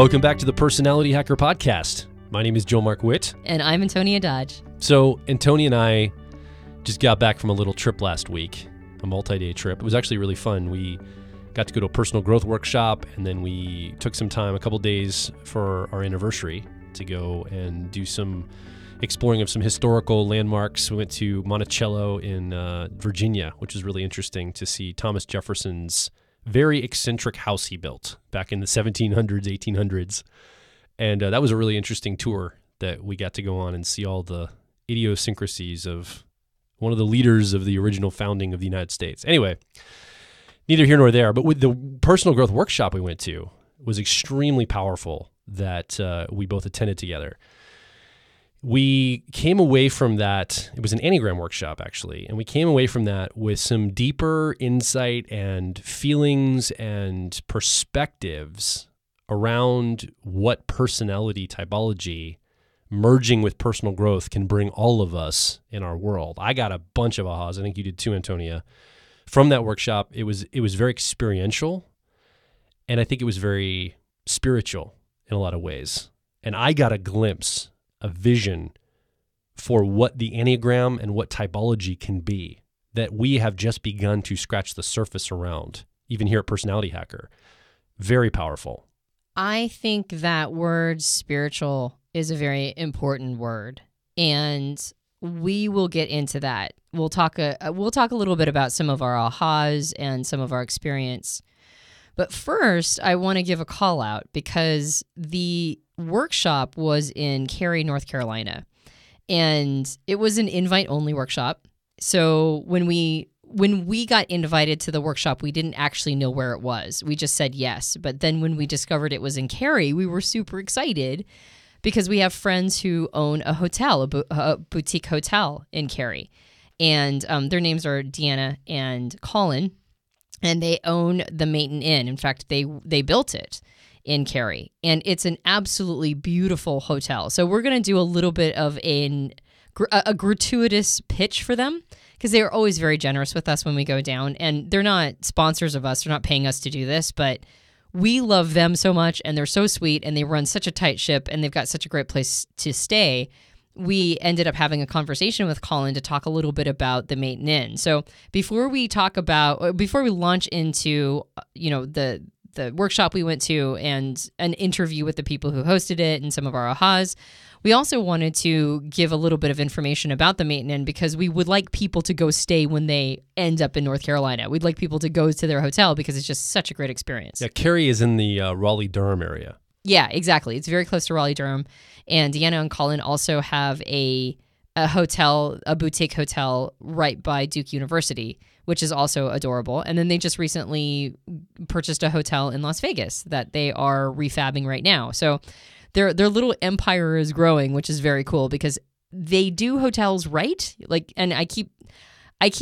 Welcome back to the Personality Hacker Podcast. My name is Joe Mark Witt. And I'm Antonia Dodge. So Antonia and I just got back from a little trip last week, a multi-day trip. It was actually really fun. We got to go to a personal growth workshop, and then we took some time, a couple days for our anniversary, to go and do some exploring of some historical landmarks. We went to Monticello in Virginia, which is really interesting to see Thomas Jefferson's very eccentric house he built back in the 1700s, 1800s. And that was a really interesting tour that we got to go on and see all the idiosyncrasies of one of the leaders of the original founding of the United States. Anyway, neither here nor there, but with the personal growth workshop we went to, it was extremely powerful that we both attended together. We came away from that, it was an Enneagram workshop actually, and we came away from that with some deeper insight and feelings and perspectives around what personality typology merging with personal growth can bring all of us in our world. I got a bunch of ahas. I think you did too, Antonia. From that workshop, it was very experiential, and I think it was very spiritual in a lot of ways. And I got a glimpse, a vision for what the Enneagram and what typology can be that we have just begun to scratch the surface around, even here at Personality Hacker. Very powerful. I think that word spiritual is a very important word, and we will get into that. We'll talk a little bit about some of our ahas and some of our experience. But first, I want to give a call out because the workshop was in Cary, North Carolina, and it was an invite-only workshop. So when we got invited to the workshop, we didn't actually know where it was. We just said yes. But then when we discovered it was in Cary, we were super excited because we have friends who own a hotel, a boutique hotel in Cary. And their names are Deanna and Colin, and they own the Maiden Inn. In fact, they built it in Cary, and it's an absolutely beautiful hotel. So we're going to do a little bit of a gratuitous pitch for them, because they are always very generous with us when we go down, and they're not sponsors of us. They're not paying us to do this, but we love them so much, and they're so sweet, and they run such a tight ship, and they've got such a great place to stay. We ended up having a conversation with Colin to talk a little bit about the Maiden Inn. So before we launch into, the workshop we went to and an interview with the people who hosted it and some of our ahas, we also wanted to give a little bit of information about the Maiden Inn because we would like people to go stay when they end up in North Carolina. We'd like people to go to their hotel because it's just such a great experience. Yeah, Cary is in the Raleigh-Durham area. Yeah, exactly. It's very close to Raleigh-Durham. And Deanna and Colin also have a hotel, a boutique hotel right by Duke University, which is also adorable. And then they just recently purchased a hotel in Las Vegas that they are refabbing right now. So their little empire is growing, which is very cool because they do hotels right. And I keep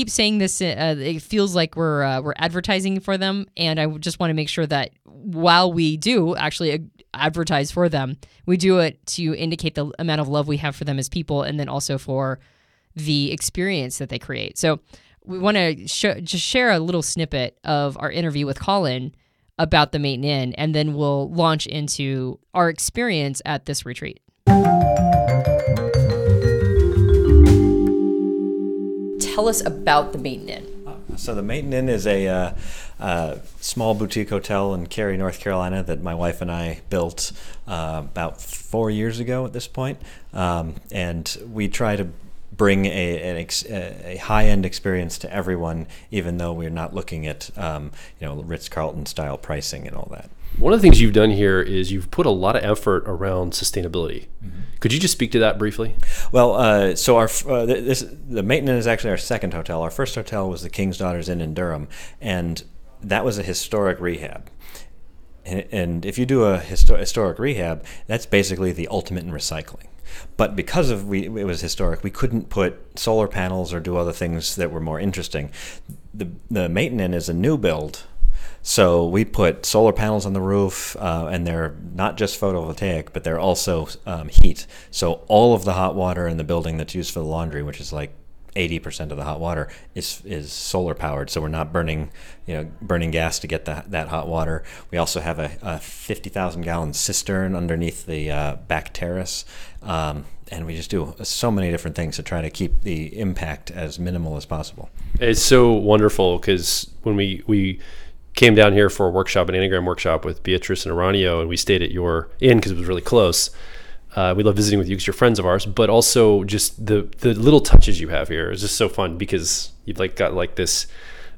saying this. It feels like we're advertising for them, and I just want to make sure that while we do actually advertise for them, we do it to indicate the amount of love we have for them as people, and then also for the experience that they create. So we want to just share a little snippet of our interview with Colin about the Maiden Inn, and then we'll launch into our experience at this retreat. Tell us about the Maiden Inn. So the Maiden Inn is a small boutique hotel in Cary, North Carolina that my wife and I built about 4 years ago at this point. And we try to bring a high-end experience to everyone, even though we're not looking at Ritz-Carlton style pricing and all that. One of the things you've done here is you've put a lot of effort around sustainability. Mm-hmm. Could you just speak to that briefly? Well, so the Maiden Inn is actually our second hotel. Our first hotel was the King's Daughters Inn in Durham, and that was a historic rehab. And if you do a historic rehab, that's basically the ultimate in recycling. But because it was historic, we couldn't put solar panels or do other things that were more interesting. The Maiden Inn is a new build, so we put solar panels on the roof, and they're not just photovoltaic, but they're also heat. So all of the hot water in the building that's used for the laundry, which is like 80% of the hot water is solar powered, so we're not burning gas to get that hot water. We also have a 50,000 gallon cistern underneath the back terrace, and we just do so many different things to try to keep the impact as minimal as possible. It's so wonderful because when we came down here for a workshop, an Enneagram workshop with Beatrice and Uranio, and we stayed at your inn because it was really close. We love visiting with you because you're friends of ours, but also just the little touches you have here is just so fun because you've got this,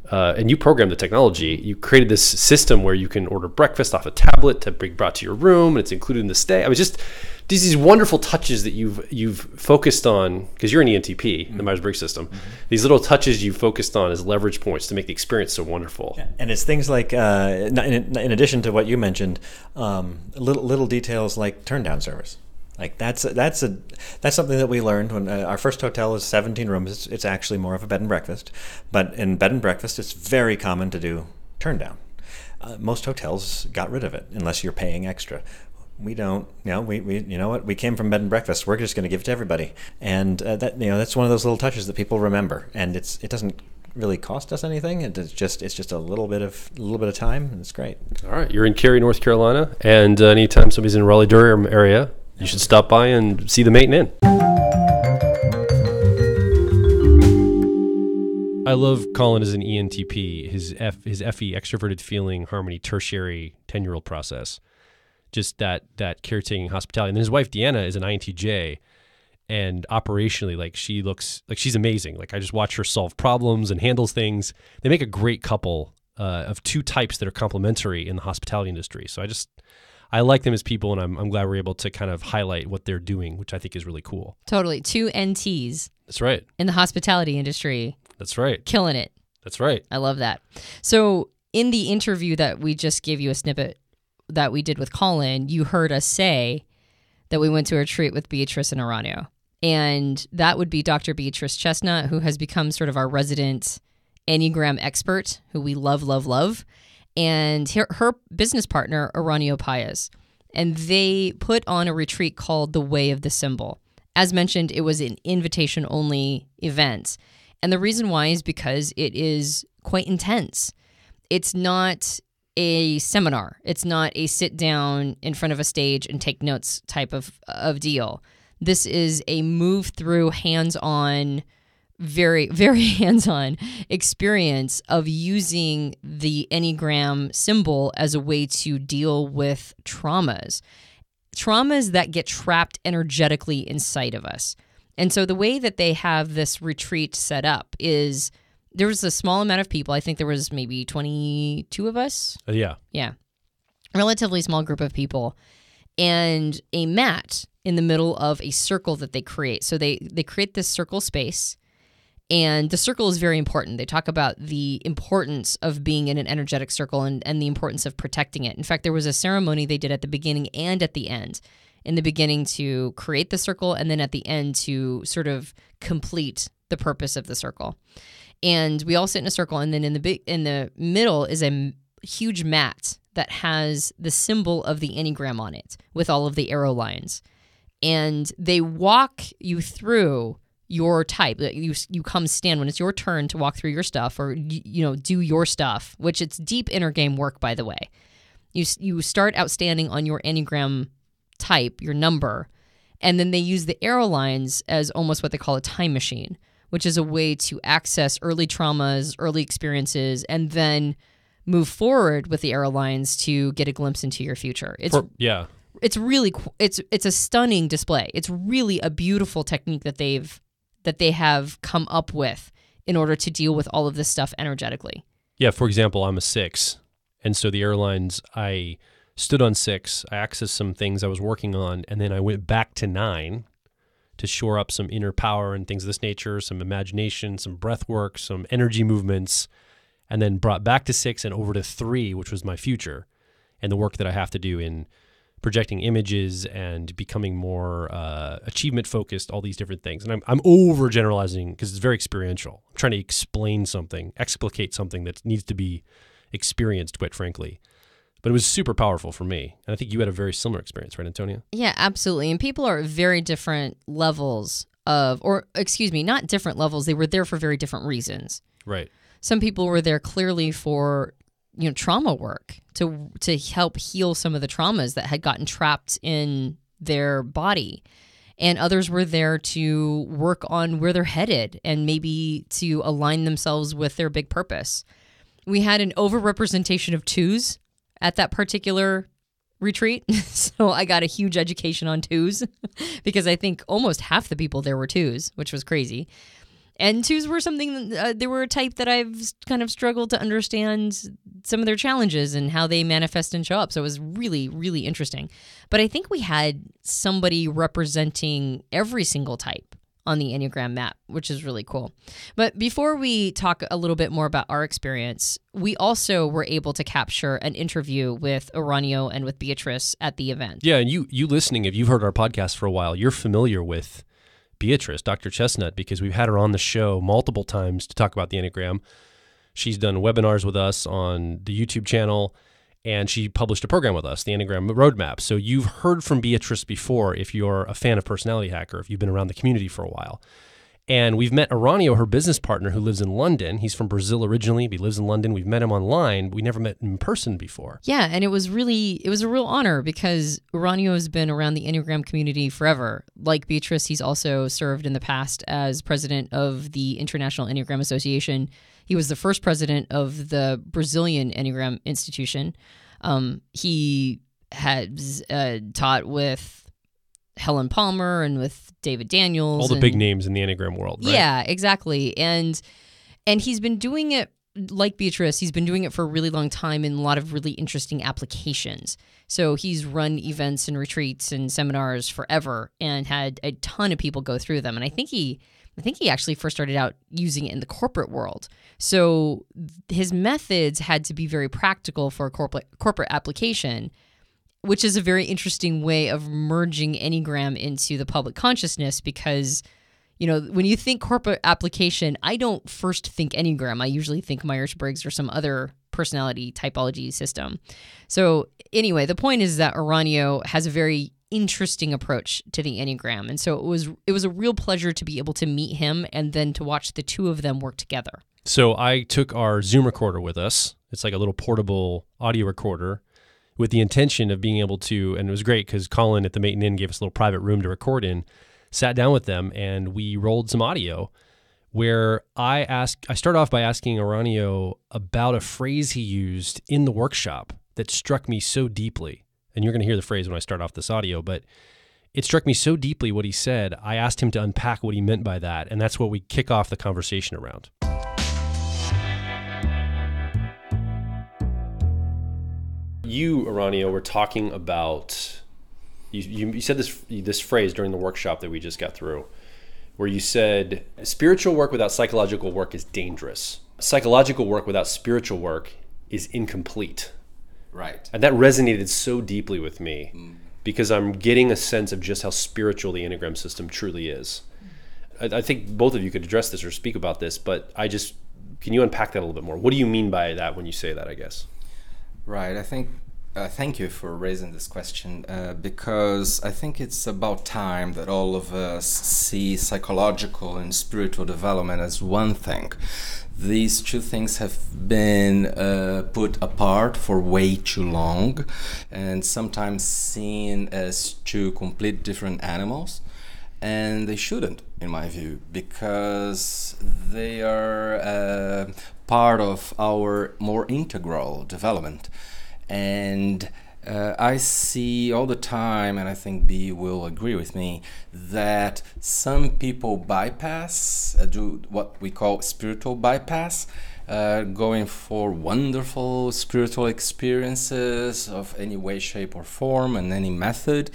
and you programmed the technology. You created this system where you can order breakfast off a tablet to be brought to your room, and it's included in the stay. I was just these wonderful touches that you've focused on because you're an ENTP, the Myers-Briggs system. Mm-hmm. These little touches you focused on as leverage points to make the experience so wonderful. Yeah. And it's things like, in addition to what you mentioned, little details like turn down service. Like that's something that we learned when our first hotel is 17 rooms. It's actually more of a bed and breakfast, but in bed and breakfast, it's very common to do turn down. Most hotels got rid of it unless you're paying extra. We don't. We came from bed and breakfast. We're just going to give it to everybody, and that's one of those little touches that people remember. And it doesn't really cost us anything. It's just a little bit of time, and it's great. All right, you're in Cary, North Carolina, and anytime somebody's in Raleigh-Durham area, you should stop by and see the Maiden Inn. I love Colin as an ENTP, his FE, extroverted feeling, harmony, tertiary 10-year-old process. Just that caretaking hospitality. And then his wife, Deanna, is an INTJ. And operationally, she looks like she's amazing. I just watch her solve problems and handles things. They make a great couple of two types that are complementary in the hospitality industry. So I like them as people, and I'm glad we're able to kind of highlight what they're doing, which I think is really cool. Totally. Two NTs. That's right. In the hospitality industry. That's right. Killing it. That's right. I love that. So in the interview that we just gave you a snippet that we did with Colin, you heard us say that we went to a retreat with Beatrice and Uranio. And that would be Dr. Beatrice Chestnut, who has become sort of our resident Enneagram expert, who we love, love, love. And her business partner, Uranio Paes. And they put on a retreat called The Way of the Symbol. As mentioned, it was an invitation-only event. And the reason why is because it is quite intense. It's not a seminar. It's not a sit down in front of a stage and take notes type of deal. This is a move through hands-on, very, very hands-on experience of using the Enneagram symbol as a way to deal with traumas that get trapped energetically inside of us. And so the way that they have this retreat set up is there was a small amount of people. I think there was maybe 22 of us. Yeah. Yeah. Relatively small group of people. And a mat in the middle of a circle that they create. So they create this circle space. And the circle is very important. They talk about the importance of being in an energetic circle and the importance of protecting it. In fact, there was a ceremony they did at the beginning and at the end. In the beginning to create the circle, and then at the end to sort of complete the purpose of the circle. And we all sit in a circle, and then in the middle is a huge mat that has the symbol of the Enneagram on it with all of the arrow lines. And they walk you through your type. You come stand when it's your turn to walk through your stuff or do your stuff, which it's deep inner game work, by the way. You start out standing on your Enneagram type, your number, and then they use the arrow lines as almost what they call a time machine, which is a way to access early traumas, early experiences, and then move forward with the arrow lines to get a glimpse into your future. It's really it's a stunning display. It's really a beautiful technique that they have come up with in order to deal with all of this stuff energetically. Yeah, for example, I'm a 6, and so the airlines, I stood on 6, I accessed some things I was working on, and then I went back to 9 to shore up some inner power and things of this nature, some imagination, some breath work, some energy movements, and then brought back to 6 and over to 3, which was my future, and the work that I have to do in projecting images and becoming more achievement-focused, all these different things. And I'm overgeneralizing because it's very experiential. I'm trying to explain something, explicate something that needs to be experienced, quite frankly. But it was super powerful for me. And I think you had a very similar experience, right, Antonia? Yeah, absolutely. And people are at very different levels or excuse me, not different levels. They were there for very different reasons. Right. Some people were there clearly for, trauma work to help heal some of the traumas that had gotten trapped in their body. And others were there to work on where they're headed and maybe to align themselves with their big purpose. We had an overrepresentation of twos at that particular retreat. So I got a huge education on twos because I think almost half the people there were twos, which was crazy. And twos were they were a type that I've kind of struggled to understand some of their challenges and how they manifest and show up. So it was really, really interesting. But I think we had somebody representing every single type on the Enneagram map, which is really cool. But before we talk a little bit more about our experience, we also were able to capture an interview with Uranio and with Beatrice at the event. Yeah, and you listening, if you've heard our podcast for a while, you're familiar with Beatrice, Dr. Chestnut, because we've had her on the show multiple times to talk about the Enneagram. She's done webinars with us on the YouTube channel, and she published a program with us, the Enneagram Roadmap. So you've heard from Beatrice before if you're a fan of Personality Hacker, if you've been around the community for a while. And we've met Uranio, her business partner, who lives in London. He's from Brazil originally, but he lives in London. We've met him online. We never met him in person before. Yeah, and it was a real honor because Uranio has been around the Enneagram community forever. Like Beatrice, he's also served in the past as president of the International Enneagram Association. He was the first president of the Brazilian Enneagram Institution. He has taught with Helen Palmer and with David Daniels. All the big names in the Enneagram world, right? Yeah, exactly. And he's been doing it, like Beatrice, he's been doing it for a really long time in a lot of really interesting applications. So he's run events and retreats and seminars forever and had a ton of people go through them. And I think he actually first started out using it in the corporate world. So his methods had to be very practical for a corporate application, which is a very interesting way of merging Enneagram into the public consciousness because, when you think corporate application, I don't first think Enneagram. I usually think Myers-Briggs or some other personality typology system. So anyway, the point is that Uranio has a very interesting approach to the Enneagram. And so it was a real pleasure to be able to meet him and then to watch the two of them work together. So I took our Zoom recorder with us. It's like a little portable audio recorder with the intention of being able to, and it was great because Colin at the Maiden Inn gave us a little private room to record in, sat down with them, and we rolled some audio where I started off by asking Uranio about a phrase he used in the workshop that struck me so deeply. And you're going to hear the phrase when I start off this audio, but it struck me so deeply what he said. I asked him to unpack what he meant by that, and that's what we kick off the conversation around. You, Uranio, were talking about, you said this phrase during the workshop that we just got through, where you said, spiritual work without psychological work is dangerous. Psychological work without spiritual work is incomplete. Right. And that resonated so deeply with me because I'm getting a sense of just how spiritual the Enneagram system truly is. I think both of you could address this or speak about this, but can you unpack that a little bit more? What do you mean by that when you say that, I guess? Right. I think, thank you for raising this question because I think it's about time that all of us see psychological and spiritual development as one thing. These two things have been put apart for way too long and sometimes seen as two complete different animals. And they shouldn't, in my view, because they are part of our more integral development. And I see all the time, and I think B will agree with me, that some people bypass, do what we call spiritual bypass, going for wonderful spiritual experiences of any way, shape, or form and any method,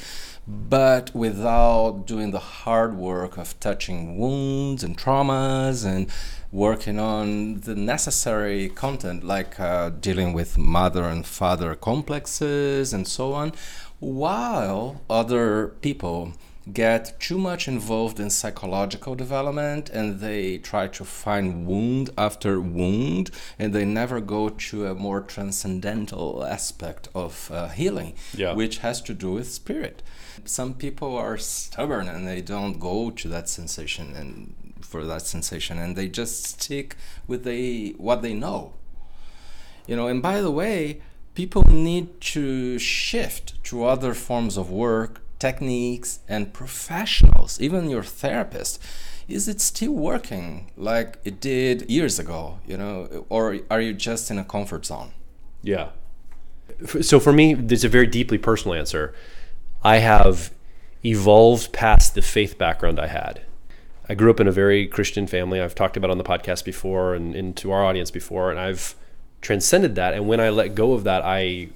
but without doing the hard work of touching wounds and traumas and working on the necessary content like dealing with mother and father complexes and so on, while other people get too much involved in psychological development, and they try to find wound after wound, and they never go to a more transcendental aspect of healing, which has to do with spirit. Some people are stubborn and they don't go to that sensation and they just stick with what they know. And by the way, people need to shift to other forms of work, techniques, and professionals. Even your therapist, is it still working like it did years ago? Or are you just in a comfort zone? Yeah. So for me, there's a very deeply personal answer. I have evolved past the faith background I had. I grew up in a very Christian family. I've talked about it on the podcast before and to our audience before, and I've transcended that. And when I let go of that, I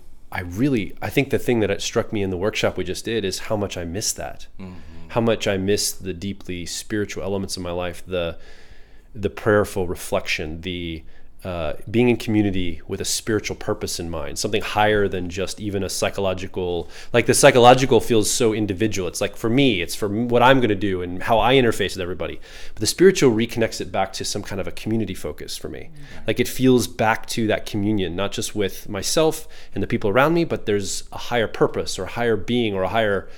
think the thing that struck me in the workshop we just did is how much I miss that. Mm-hmm. How much I miss the deeply spiritual elements of my life, the prayerful reflection, the being in community with a spiritual purpose in mind, something higher than just even a psychological. Like the psychological feels so individual. It's like for me, it's for what I'm going to do and how I interface with everybody. But the spiritual reconnects it back to some kind of a community focus for me. Mm-hmm. Like it feels back to that communion, not just with myself and the people around me, but there's a higher purpose or a higher being or a higher,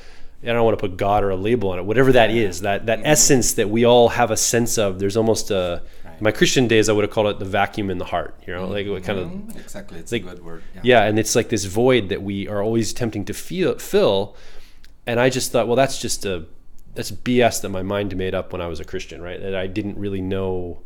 I don't want to put God or a label on it, whatever that is, that essence that we all have a sense of. There's almost a, in my Christian days, I would have called it the vacuum in the heart, like what kind of. Exactly, it's like, a good word. Yeah, and it's like this void that we are always tempting to fill. And I just thought, well, that's BS that my mind made up when I was a Christian, right? That I didn't really know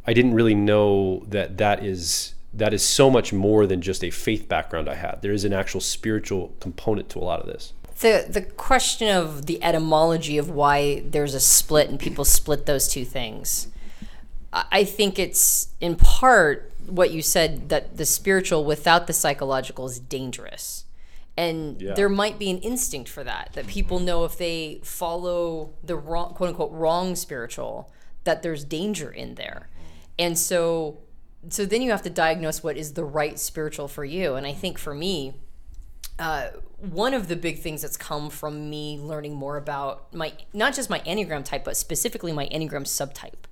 that is so much more than just a faith background I had. There is an actual spiritual component to a lot of this. The question of the etymology of why there's a split and people split those two things. I think it's in part what you said, that the spiritual without the psychological is dangerous. And there might be an instinct for that people know if they follow the wrong, quote unquote, wrong spiritual, that there's danger in there. And so then you have to diagnose what is the right spiritual for you. And I think for me, one of the big things that's come from me learning more about not just my Enneagram type, but specifically my Enneagram subtype.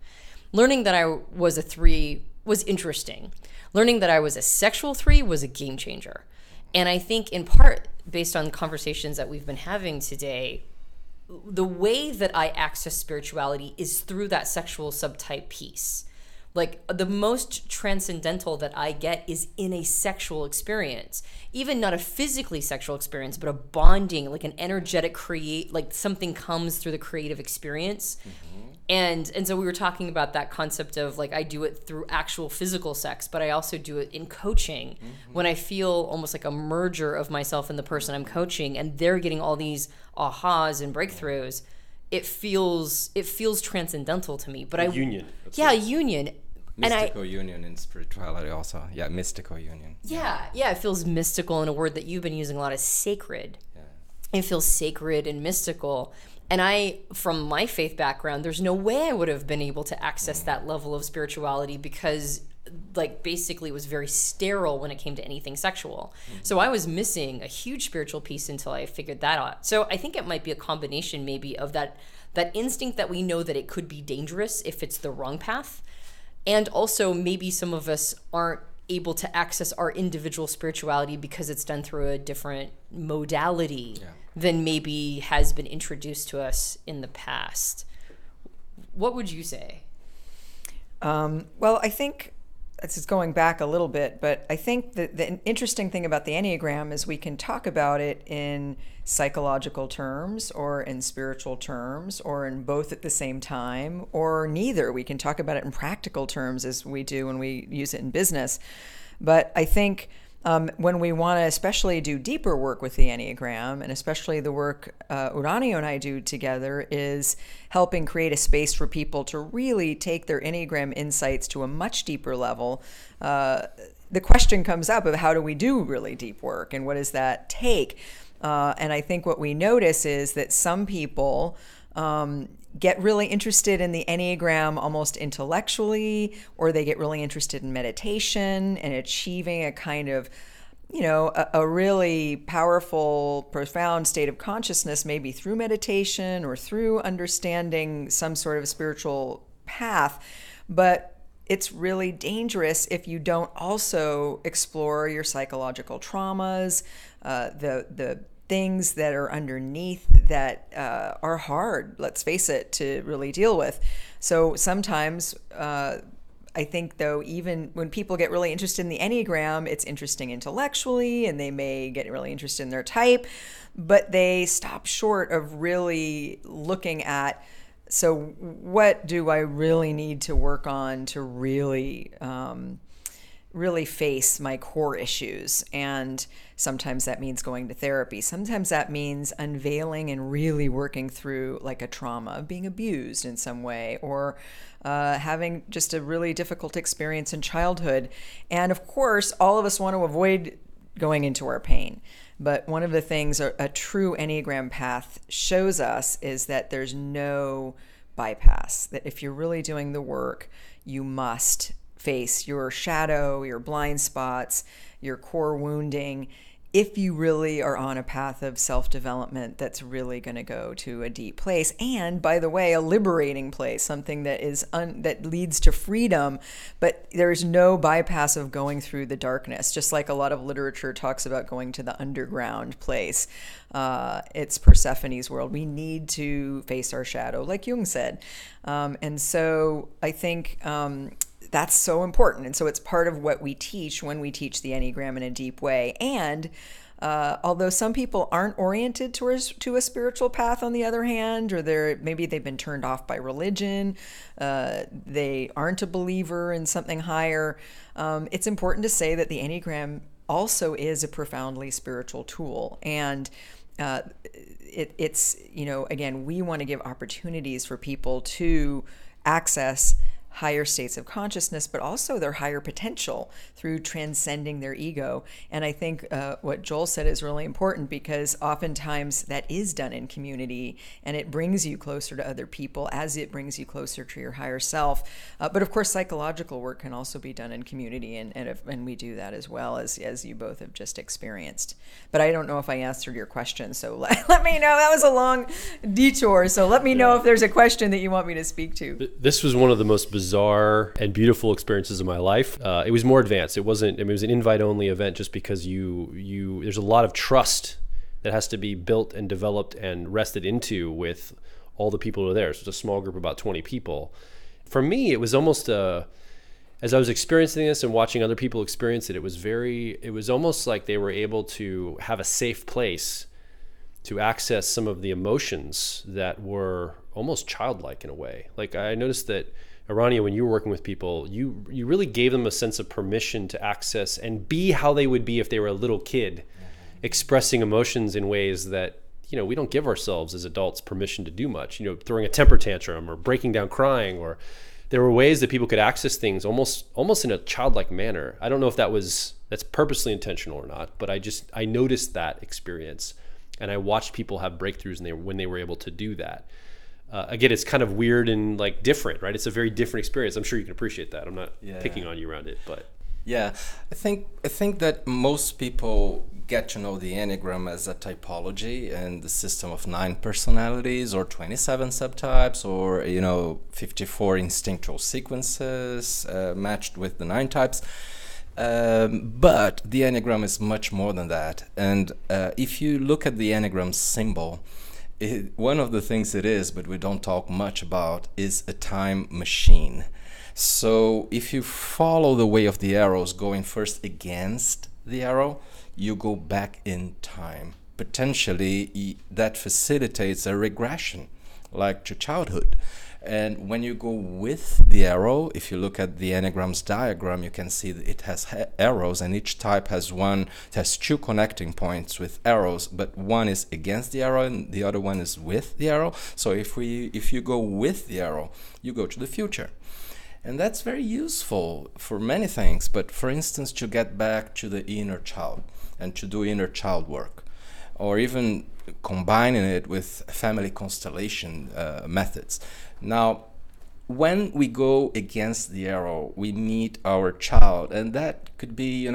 Learning that I was a 3 was interesting. Learning that I was a sexual 3 was a game changer. And I think in part, based on conversations that we've been having today, the way that I access spirituality is through that sexual subtype piece. Like the most transcendental that I get is in a sexual experience, even not a physically sexual experience, but a bonding, like an energetic like something comes through the creative experience. Mm-hmm. And so we were talking about that concept of like, I do it through actual physical sex, but I also do it in coaching when I feel almost like a merger of myself and the person I'm coaching, and they're getting all these ahas and breakthroughs. It feels transcendental to me, but union. Union. Mystical union in spirituality also. Yeah, mystical union. Yeah, it feels mystical, and a word that you've been using a lot is sacred. Yeah. It feels sacred and mystical. And from my faith background, there's no way I would have been able to access that level of spirituality because like basically it was very sterile when it came to anything sexual. Mm-hmm. So I was missing a huge spiritual piece until I figured that out. So I think it might be a combination maybe of that instinct that we know that it could be dangerous if it's the wrong path. And also maybe some of us aren't able to access our individual spirituality because it's done through a different modality than maybe has been introduced to us in the past. What would you say? Well, I think this is going back a little bit, but I think that the interesting thing about the Enneagram is we can talk about it in psychological terms or in spiritual terms or in both at the same time or neither. We can talk about it in practical terms as we do when we use it in business. But I think when we want to especially do deeper work with the Enneagram, and especially the work Uranio and I do together, is helping create a space for people to really take their Enneagram insights to a much deeper level. The question comes up of how do we do really deep work and what does that take? And I think what we notice is that some people get really interested in the Enneagram almost intellectually, or they get really interested in meditation and achieving a kind of a really powerful, profound state of consciousness, maybe through meditation or through understanding some sort of spiritual path. But it's really dangerous if you don't also explore your psychological traumas, the things that are underneath that are hard, let's face it, to really deal with. So sometimes I think, though, even when people get really interested in the Enneagram, it's interesting intellectually, and they may get really interested in their type, but they stop short of really looking at, so what do I really need to work on to really face my core issues? And sometimes that means going to therapy. Sometimes that means unveiling and really working through like a trauma, being abused in some way, or having just a really difficult experience in childhood. And of course, all of us want to avoid going into our pain. But one of the things a true Enneagram path shows us is that there's no bypass, that if you're really doing the work, you must face your shadow, your blind spots, your core wounding, if you really are on a path of self-development that's really going to go to a deep place. And by the way, a liberating place, something that is that leads to freedom, but there's no bypass of going through the darkness. Just like a lot of literature talks about going to the underground place. It's Persephone's world. We need to face our shadow, like Jung said. And so I think that's so important. And so it's part of what we teach when we teach the Enneagram in a deep way. And although some people aren't oriented to a spiritual path, on the other hand, or maybe they've been turned off by religion, they aren't a believer in something higher, it's important to say that the Enneagram also is a profoundly spiritual tool. And it's, again, we want to give opportunities for people to access higher states of consciousness, but also their higher potential through transcending their ego. And I think what Joel said is really important, because oftentimes that is done in community, and it brings you closer to other people as it brings you closer to your higher self. But of course, psychological work can also be done in community, and we do that as well, as you both have just experienced. But I don't know if I answered your question, so let me know. That was a long detour, so let me know if there's a question that you want me to speak to. This was one of the most bizarre and beautiful experiences of my life. It was more advanced. It wasn't, it was an invite-only event, just because there's a lot of trust that has to be built and developed and rested into with all the people who are there. So it's a small group, about 20 people. For me, it was almost as I was experiencing this and watching other people experience it, it was almost like they were able to have a safe place to access some of the emotions that were almost childlike in a way. Like, I noticed that, Uranio, when you were working with people, you really gave them a sense of permission to access and be how they would be if they were a little kid, expressing emotions in ways that, we don't give ourselves as adults permission to do much, throwing a temper tantrum or breaking down crying, or there were ways that people could access things almost in a childlike manner. I don't know if that's purposely intentional or not, but I noticed that experience, and I watched people have breakthroughs when they were able to do that. Again, it's kind of weird and like different, right? It's a very different experience. I'm sure you can appreciate that. I'm not picking on you around it, but yeah, I think that most people get to know the Enneagram as a typology and the system of 9 personalities, or 27 subtypes, or 54 instinctual sequences matched with the 9 types. But the Enneagram is much more than that. And if you look at the Enneagram symbol, one of the things it is, but we don't talk much about, is a time machine. So if you follow the way of the arrows, going first against the arrow, you go back in time. Potentially, that facilitates a regression, like to childhood. And when you go with the arrow, if you look at the Enneagram's diagram, you can see that it has arrows, and each type has 2 connecting points with arrows, but one is against the arrow and the other one is with the arrow. So if you go with the arrow, you go to the future. And that's very useful for many things, but for instance, to get back to the inner child and to do inner child work, or even combining it with family constellation methods. Now, when we go against the arrow, we meet our child, and that could be,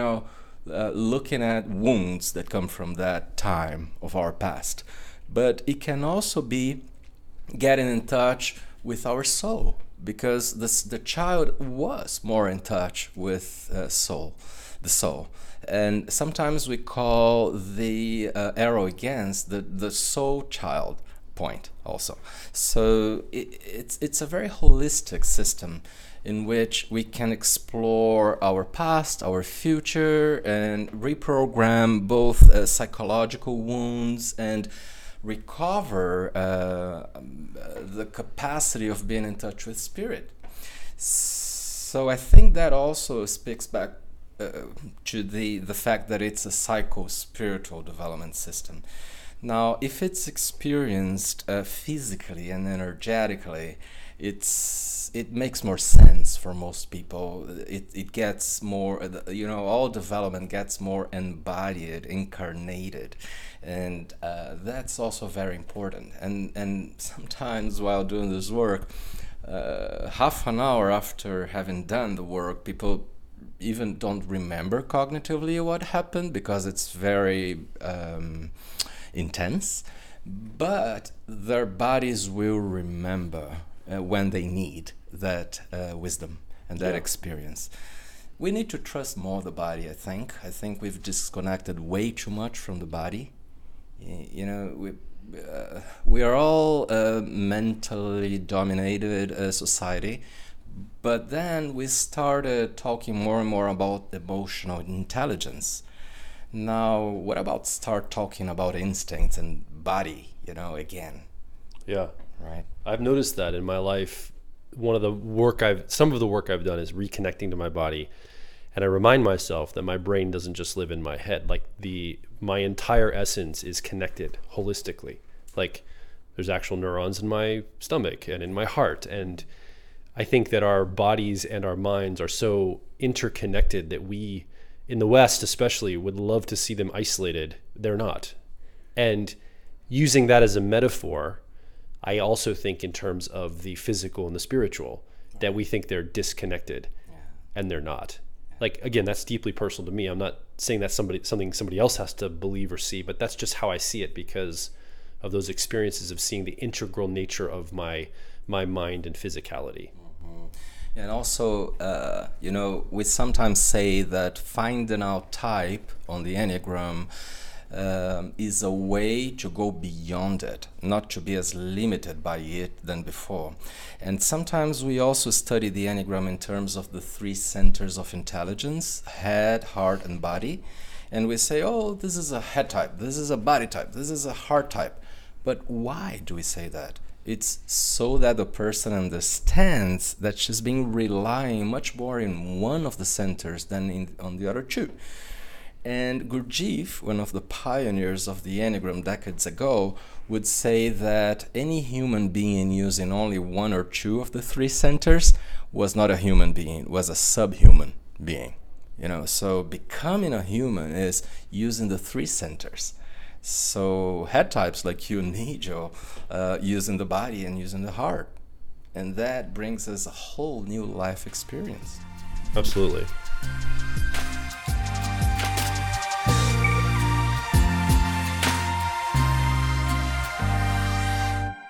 looking at wounds that come from that time of our past. But it can also be getting in touch with our soul, because the child was more in touch with the soul. And sometimes we call the arrow against the soul child point also. So it's a very holistic system in which we can explore our past, our future, and reprogram both psychological wounds and recover the capacity of being in touch with spirit. So I think that also speaks back to the fact that it's a psycho-spiritual development system. Now, if it's experienced physically and energetically, it makes more sense for most people. It gets more, all development gets more embodied, incarnated, and that's also very important. And sometimes while doing this work, half an hour after having done the work, people even don't remember cognitively what happened because it's very intense, but their bodies will remember when they need that wisdom and that experience. We need to trust more the body, I think. I think we've disconnected way too much from the body. We are all a mentally dominated society, but then we started talking more and more about emotional intelligence. Now, what about start talking about instincts and body, again? Yeah. Right. I've noticed that in my life. Some of the work I've done is reconnecting to my body. And I remind myself that my brain doesn't just live in my head. Like my entire essence is connected holistically. Like there's actual neurons in my stomach and in my heart. And I think that our bodies and our minds are so interconnected that we, in the West especially, would love to see them isolated. They're not. And using that as a metaphor, I also think in terms of the physical and the spiritual, that we think they're disconnected, and they're not. Like, again, that's deeply personal to me. I'm not saying that's something somebody else has to believe or see, but that's just how I see it because of those experiences of seeing the integral nature of my mind and physicality. Mm-hmm. And also, we sometimes say that finding out type on the Enneagram is a way to go beyond it, not to be as limited by it than before. And sometimes we also study the Enneagram in terms of the 3 centers of intelligence: head, heart, and body. And we say, oh, this is a head type, this is a body type, this is a heart type. But why do we say that? It's so that the person understands that she's been relying much more in one of the centers than on the other 2. And Gurdjieff, one of the pioneers of the Enneagram decades ago, would say that any human being using only 1 or 2 of the 3 centers was not a human being, was a subhuman being. So becoming a human is using the 3 centers. So head types like you and me, Joe, using the body and using the heart. And that brings us a whole new life experience. Absolutely.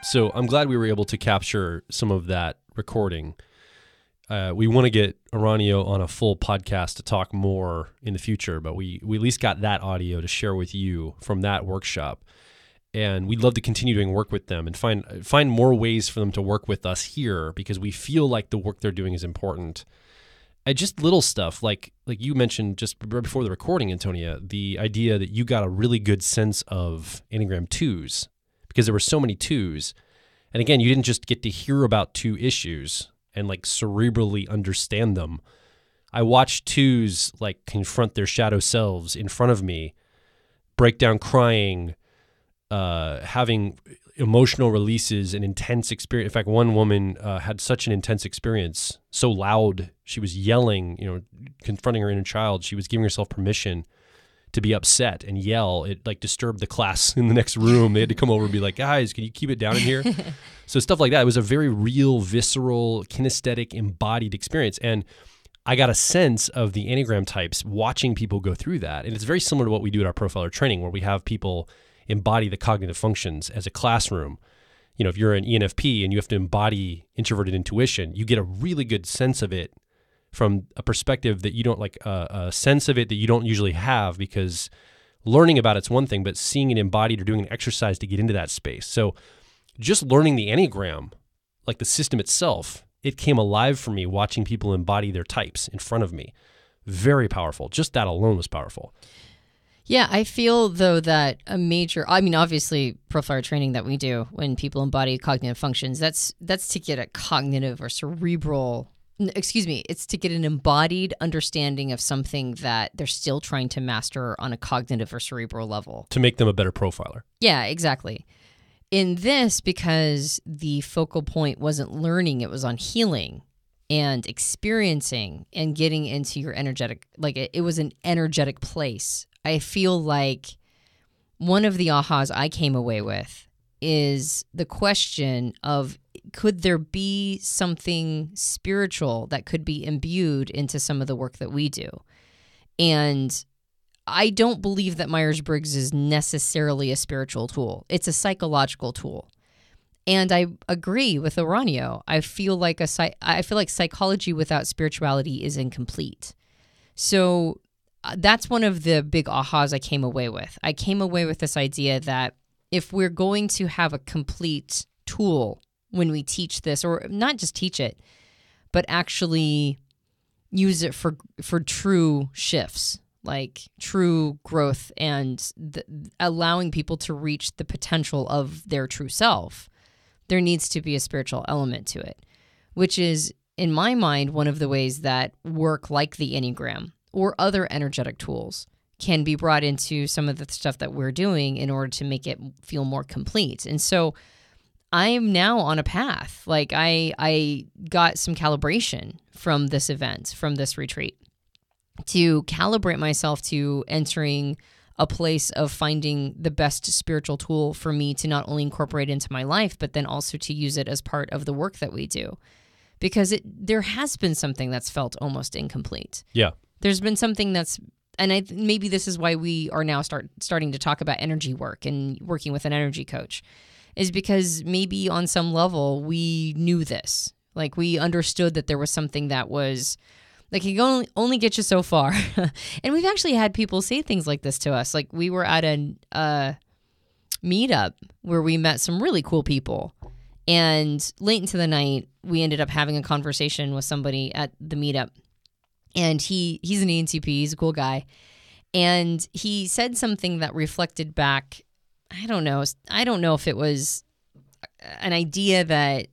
So I'm glad we were able to capture some of that recording. We want to get Uranio on a full podcast to talk more in the future, but we at least got that audio to share with you from that workshop. And we'd love to continue doing work with them and find more ways for them to work with us here because we feel like the work they're doing is important. And just little stuff like you mentioned just right before the recording, Antonia, the idea that you got a really good sense of Enneagram 2s because there were so many 2s. And again, you didn't just get to hear about 2 issues and like cerebrally understand them. I watched 2s like confront their shadow selves in front of me, break down crying, having emotional releases and intense experience. In fact, one woman had such an intense experience, so loud, she was yelling, confronting her inner child. She was giving herself permission to be upset and yell. It like disturbed the class in the next room. They had to come over and be like, guys, can you keep it down in here? So stuff like that. It was a very real, visceral, kinesthetic, embodied experience. And I got a sense of the Enneagram types watching people go through that. And it's very similar to what we do at our profiler training, where we have people embody the cognitive functions as a classroom. You know, if you're an ENFP and you have to embody introverted intuition, you get a really good sense of it from a perspective that you don't like, a sense of it that you don't usually have, because learning about it's one thing, but seeing it embodied or doing an exercise to get into that space. So just learning the Enneagram, like the system itself, it came alive for me watching people embody their types in front of me. Very powerful. Just that alone was powerful. Yeah, I feel, though, that obviously profiler training that we do when people embody cognitive functions, that's to get a cognitive or cerebral, it's to get an embodied understanding of something that they're still trying to master on a cognitive or cerebral level. To make them a better profiler. Yeah, exactly. In this, because the focal point wasn't learning, it was on healing and experiencing and getting into your energetic, like it was an energetic place. I feel like one of the ahas I came away with is the question of, could there be something spiritual that could be imbued into some of the work that we do? And I don't believe that Myers-Briggs is necessarily a spiritual tool. It's a psychological tool. And I agree with Uranio. I feel like psychology without spirituality is incomplete. So that's one of the big ahas I came away with. I came away with this idea that if we're going to have a complete tool when we teach this, or not just teach it, but actually use it for true shifts, like true growth and allowing people to reach the potential of their true self, there needs to be a spiritual element to it, which is, in my mind, one of the ways that work like the Enneagram or other energetic tools can be brought into some of the stuff that we're doing in order to make it feel more complete. And so I'm now on a path. Like I got some calibration from this event, from this retreat, to calibrate myself to entering a place of finding the best spiritual tool for me to not only incorporate into my life, but then also to use it as part of the work that we do. Because there has been something that's felt almost incomplete. Yeah. There's been something that's, and maybe this is why we are now starting to talk about energy work and working with an energy coach, is because maybe on some level we knew this. Like we understood that there was something that was, like, it can only get you so far. And we've actually had people say things like this to us. Like we were at a meetup where we met some really cool people. And late into the night, we ended up having a conversation with somebody at the meetup. And he's an ENTP, he's a cool guy. And he said something that reflected back, I don't know if it was an idea that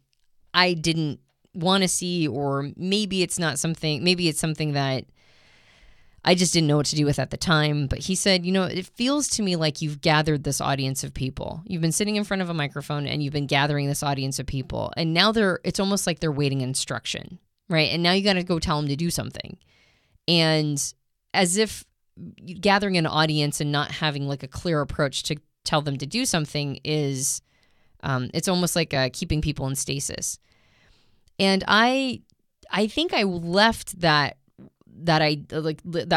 I didn't want to see, or maybe it's something that I just didn't know what to do with at the time. But he said, it feels to me like you've gathered this audience of people. You've been sitting in front of a microphone and you've been gathering this audience of people. And now it's almost like they're waiting instruction, right? And now you got to go tell them to do something. And as if gathering an audience and not having like a clear approach to tell them to do something is, it's almost like keeping people in stasis. And I think I left that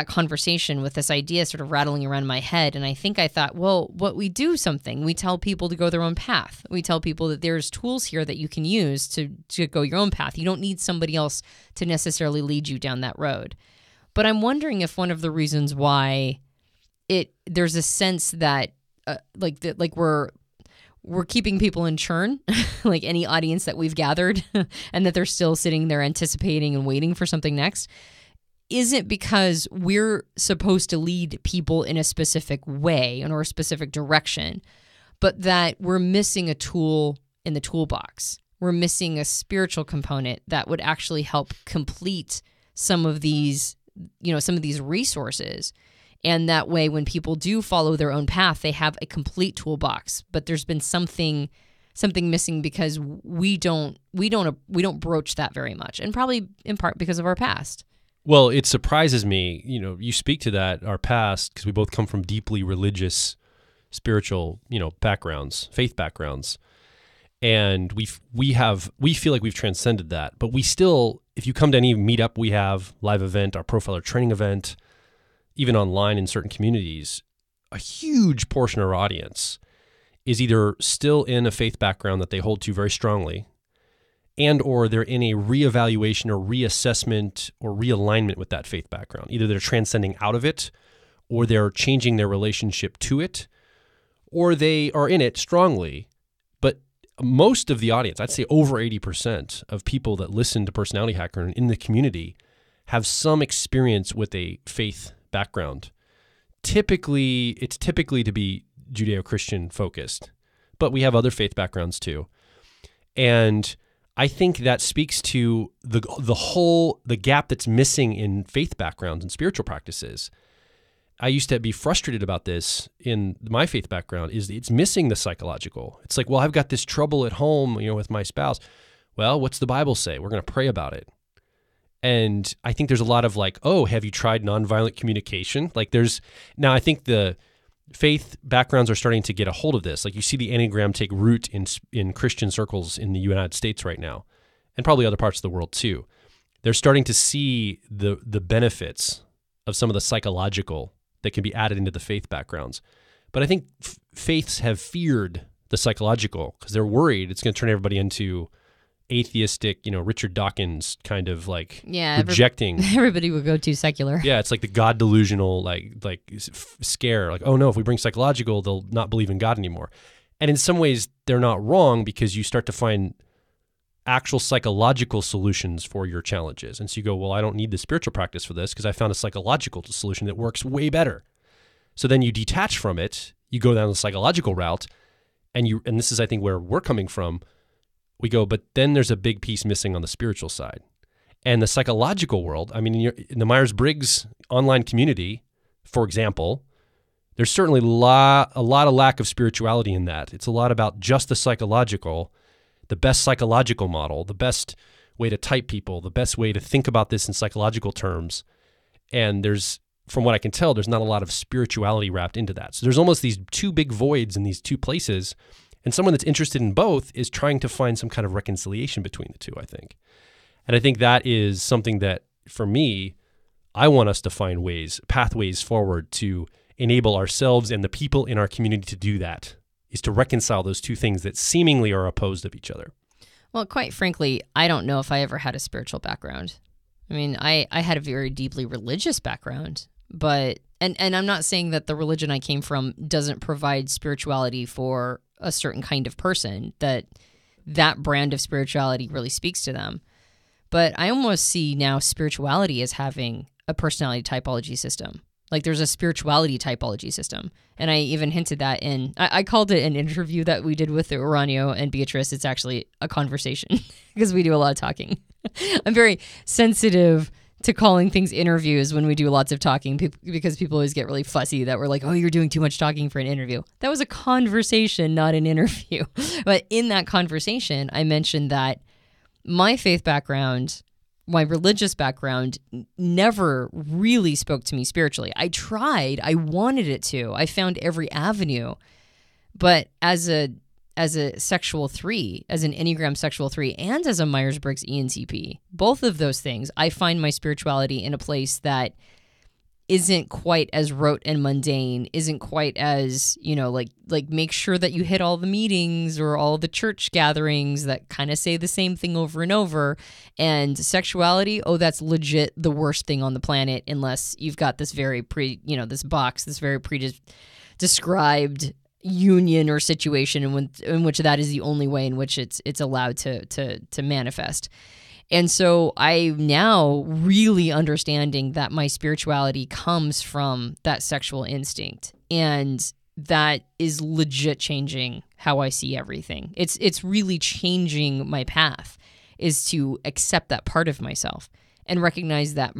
conversation with this idea sort of rattling around my head. And I thought, well, we tell people to go their own path. We tell people that there's tools here that you can use to go your own path. You don't need somebody else to necessarily lead you down that road. But I'm wondering if one of the reasons why there's a sense that we're keeping people in churn, like any audience that we've gathered, and that they're still sitting there anticipating and waiting for something next, isn't because we're supposed to lead people in a specific way or a specific direction, but that we're missing a tool in the toolbox. We're missing a spiritual component that would actually help complete some of these resources. And that way, when people do follow their own path, they have a complete toolbox. But there's been something missing because we don't broach that very much, and probably in part because of our past. Well, it surprises me. You speak to that, our past, because we both come from deeply religious, spiritual, backgrounds, faith backgrounds. And we feel like we've transcended that, but we still, if you come to any meetup we have, live event, our profiler training event, even online in certain communities, a huge portion of our audience is either still in a faith background that they hold to very strongly, and or they're in a reevaluation or reassessment or realignment with that faith background. Either they're transcending out of it, or they're changing their relationship to it, or they are in it strongly. But most of the audience, I'd say over 80% of people that listen to Personality Hacker and in the community have some experience with a faith background. It's typically to be Judeo-Christian focused, but we have other faith backgrounds too. And I think that speaks to the gap that's missing in faith backgrounds and spiritual practices. I used to be frustrated about this in my faith background, is it's missing the psychological. It's like, well, I've got this trouble at home, with my spouse. Well, what's the Bible say? We're going to pray about it. And I think there's a lot of like, oh, have you tried nonviolent communication? Now I think the faith backgrounds are starting to get a hold of this. Like you see the Enneagram take root in Christian circles in the United States right now, and probably other parts of the world too. They're starting to see the benefits of some of the psychological that can be added into the faith backgrounds. But I think faiths have feared the psychological because they're worried it's going to turn everybody into atheistic, Richard Dawkins kind of rejecting. Everybody would go too secular. Yeah, it's like the God delusional scare. Like, oh no, if we bring psychological, they'll not believe in God anymore. And in some ways, they're not wrong because you start to find actual psychological solutions for your challenges. And so you go, well, I don't need the spiritual practice for this because I found a psychological solution that works way better. So then you detach from it, you go down the psychological route, and this is, I think, where we're coming from. We go, but then there's a big piece missing on the spiritual side. And the psychological world, I mean, in the Myers-Briggs online community, for example, there's certainly a lot of lack of spirituality in that. It's a lot about just the psychological, the best psychological model, the best way to type people, the best way to think about this in psychological terms. And from what I can tell, there's not a lot of spirituality wrapped into that. So there's almost these two big voids in these two places. And someone that's interested in both is trying to find some kind of reconciliation between the two, I think. And I think that is something that, for me, I want us to find pathways forward to enable ourselves and the people in our community to do that, is to reconcile those two things that seemingly are opposed of each other. Well, quite frankly, I don't know if I ever had a spiritual background. I mean, I had a very deeply religious background, but, and I'm not saying that the religion I came from doesn't provide spirituality for a certain kind of person, that brand of spirituality really speaks to them. But I almost see now spirituality as having a personality typology system. Like there's a spirituality typology system. And I even hinted that I called it an interview that we did with Uranio and Beatrice. It's actually a conversation because we do a lot of talking. I'm very sensitive to calling things interviews when we do lots of talking because people always get really fussy that we're like, oh, you're doing too much talking for an interview. That was a conversation, not an interview. But in that conversation, I mentioned that my faith background, my religious background never really spoke to me spiritually. I tried. I wanted it to. I found every avenue. But as a sexual 3, as an Enneagram sexual 3, and as a Myers-Briggs ENTP, both of those things, I find my spirituality in a place that isn't quite as rote and mundane, isn't quite as, like make sure that you hit all the meetings or all the church gatherings that kind of say the same thing over and over. And sexuality, that's legit the worst thing on the planet unless you've got this very this box, this very described union or situation in which that is the only way in which it's allowed to manifest. And so I'm now really understanding that my spirituality comes from that sexual instinct, and that is legit changing how I see everything. It's really changing my path, is to accept that part of myself and recognize that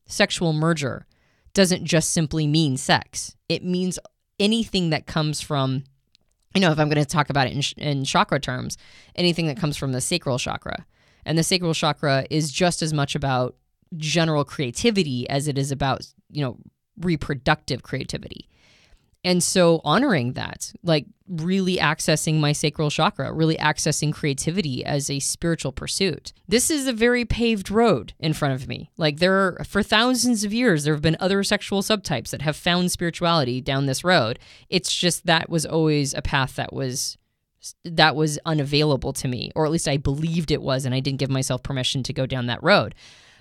sexual merger, doesn't just simply mean sex. It means anything that comes from, if I'm going to talk about it in chakra terms, anything that comes from the sacral chakra. And the sacral chakra is just as much about general creativity as it is about, reproductive creativity. And so honoring that, like really accessing my sacral chakra, really accessing creativity as a spiritual pursuit. This is a very paved road in front of me. Like for thousands of years, there have been other sexual subtypes that have found spirituality down this road. It's just that was always a path that was unavailable to me, or at least I believed it was, and I didn't give myself permission to go down that road.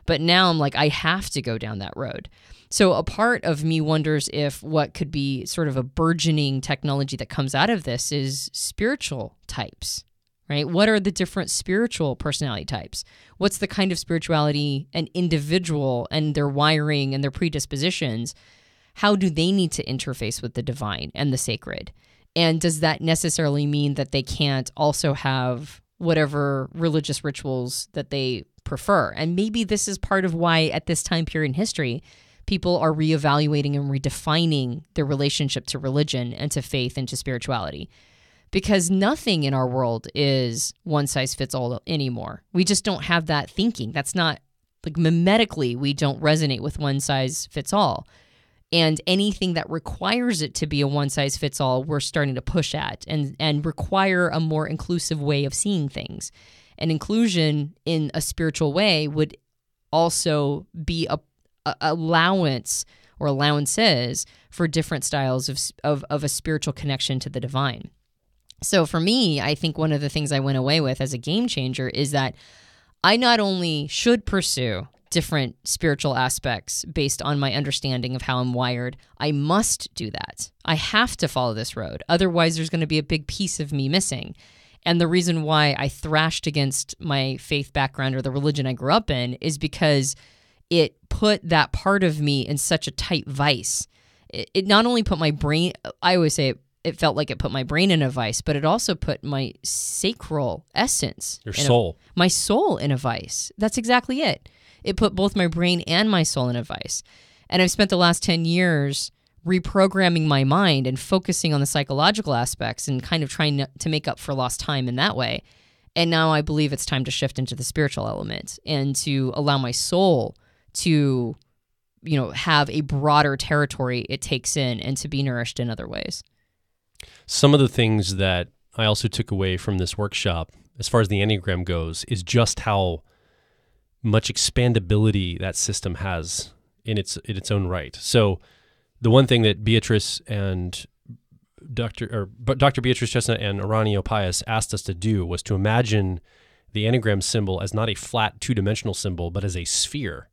But now I'm like, I have to go down that road. So a part of me wonders if what could be sort of a burgeoning technology that comes out of this is spiritual types, right? What are the different spiritual personality types? What's the kind of spirituality an individual and their wiring and their predispositions, how do they need to interface with the divine and the sacred? And does that necessarily mean that they can't also have whatever religious rituals that they prefer? And maybe this is part of why at this time period in history, people are reevaluating and redefining their relationship to religion and to faith and to spirituality. Because nothing in our world is one size fits all anymore. We just don't have that thinking. That's not, like, mimetically, we don't resonate with one size fits all. And anything that requires it to be a one size fits all, we're starting to push at and require a more inclusive way of seeing things. And inclusion in a spiritual way would also be a allowance or allowances for different styles of a spiritual connection to the divine. So for me, I think one of the things I went away with as a game changer is that I not only should pursue different spiritual aspects based on my understanding of how I'm wired, I must do that. I have to follow this road. Otherwise, there's going to be a big piece of me missing. And the reason why I thrashed against my faith background or the religion I grew up in is because it put that part of me in such a tight vice. It not only put my brain, I always say it felt like it put my brain in a vice, but it also put my sacral essence, my soul in a vice. That's exactly it. It put both my brain and my soul in a vice. And I've spent the last 10 years reprogramming my mind and focusing on the psychological aspects and kind of trying to make up for lost time in that way. And now I believe it's time to shift into the spiritual element and to allow my soul to, have a broader territory it takes in and to be nourished in other ways. Some of the things that I also took away from this workshop, as far as the Enneagram goes, is just how much expandability that system has in its own right. So the one thing that Beatrice and Dr. Beatrice, Chestnut, and Uranio Paes asked us to do was to imagine the Enneagram symbol as not a flat two-dimensional symbol, but as a sphere.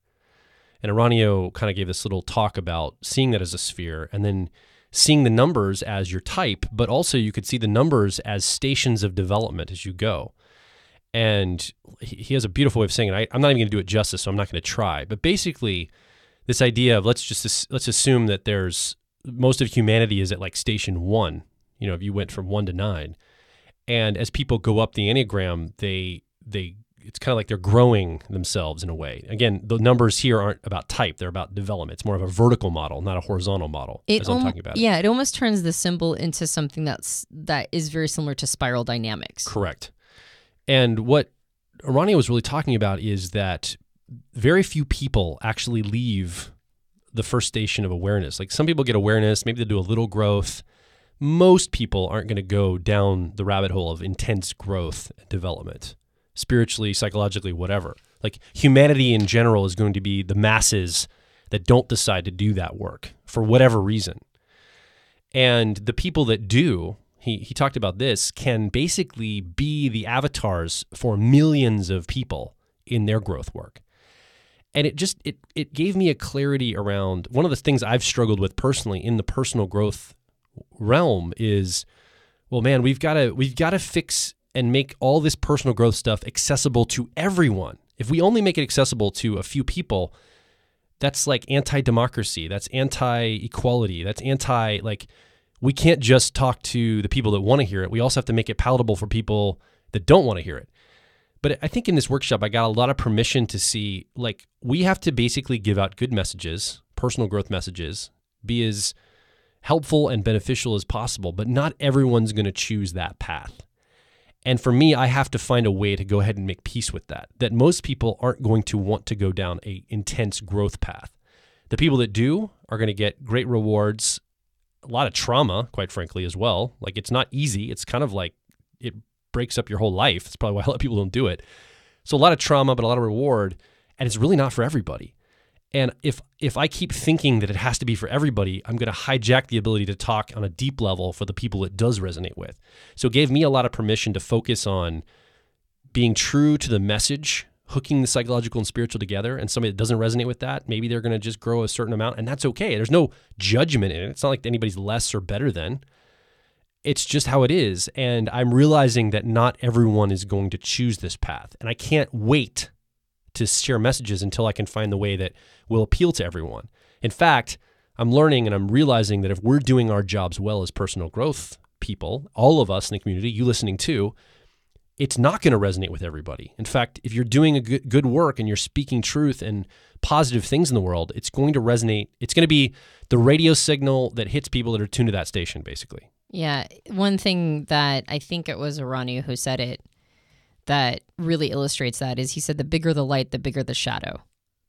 And Uranio kind of gave this little talk about seeing that as a sphere and then seeing the numbers as your type, but also you could see the numbers as stations of development as you go. And he has a beautiful way of saying it. I'm not even going to do it justice, so I'm not going to try. But basically, this idea of let's assume that there's most of humanity is at like station 1. If you went from 1 to 9, and as people go up the Enneagram, they it's kind of like they're growing themselves in a way. Again, the numbers here aren't about type; they're about development. It's more of a vertical model, not a horizontal model. As I'm talking about. Yeah, it almost turns the symbol into something that is very similar to spiral dynamics. Correct. And what Uranio was really talking about is that very few people actually leave the first station of awareness. Like some people get awareness, maybe they do a little growth. Most people aren't going to go down the rabbit hole of intense growth and development, spiritually, psychologically, whatever. Like humanity in general is going to be the masses that don't decide to do that work for whatever reason. And the people that do, he talked about this, can basically be the avatars for millions of people in their growth work. And it gave me a clarity around one of the things I've struggled with personally in the personal growth realm is, well, man, we've got to fix and make all this personal growth stuff accessible to everyone. If we only make it accessible to a few people, that's like anti-democracy, that's anti-equality, that's we can't just talk to the people that want to hear it. We also have to make it palatable for people that don't want to hear it. But I think in this workshop, I got a lot of permission to see, we have to basically give out good messages, personal growth messages, be as helpful and beneficial as possible, but not everyone's going to choose that path. And for me, I have to find a way to go ahead and make peace with that most people aren't going to want to go down a intense growth path. The people that do are going to get great rewards a lot of trauma, quite frankly, as well. Like, it's not easy. It's kind of like it breaks up your whole life. That's probably why a lot of people don't do it. So a lot of trauma, but a lot of reward, and it's really not for everybody. And if I keep thinking that it has to be for everybody, I'm going to hijack the ability to talk on a deep level for the people it does resonate with. So it gave me a lot of permission to focus on being true to the message, hooking the psychological and spiritual together. And somebody that doesn't resonate with that, maybe they're going to just grow a certain amount, and that's okay. There's no judgment in it. It's not like anybody's less or better than. It's just how it is. And I'm realizing that not everyone is going to choose this path. And I can't wait to share messages until I can find the way that will appeal to everyone. In fact, I'm learning and I'm realizing that if we're doing our jobs well as personal growth people, all of us in the community, you listening too, it's not going to resonate with everybody. In fact, if you're doing a good work and you're speaking truth and positive things in the world, it's going to resonate. It's going to be the radio signal that hits people that are tuned to that station, basically. Yeah. One thing that I think it was Uranio who said it that really illustrates that is he said, the bigger the light, the bigger the shadow.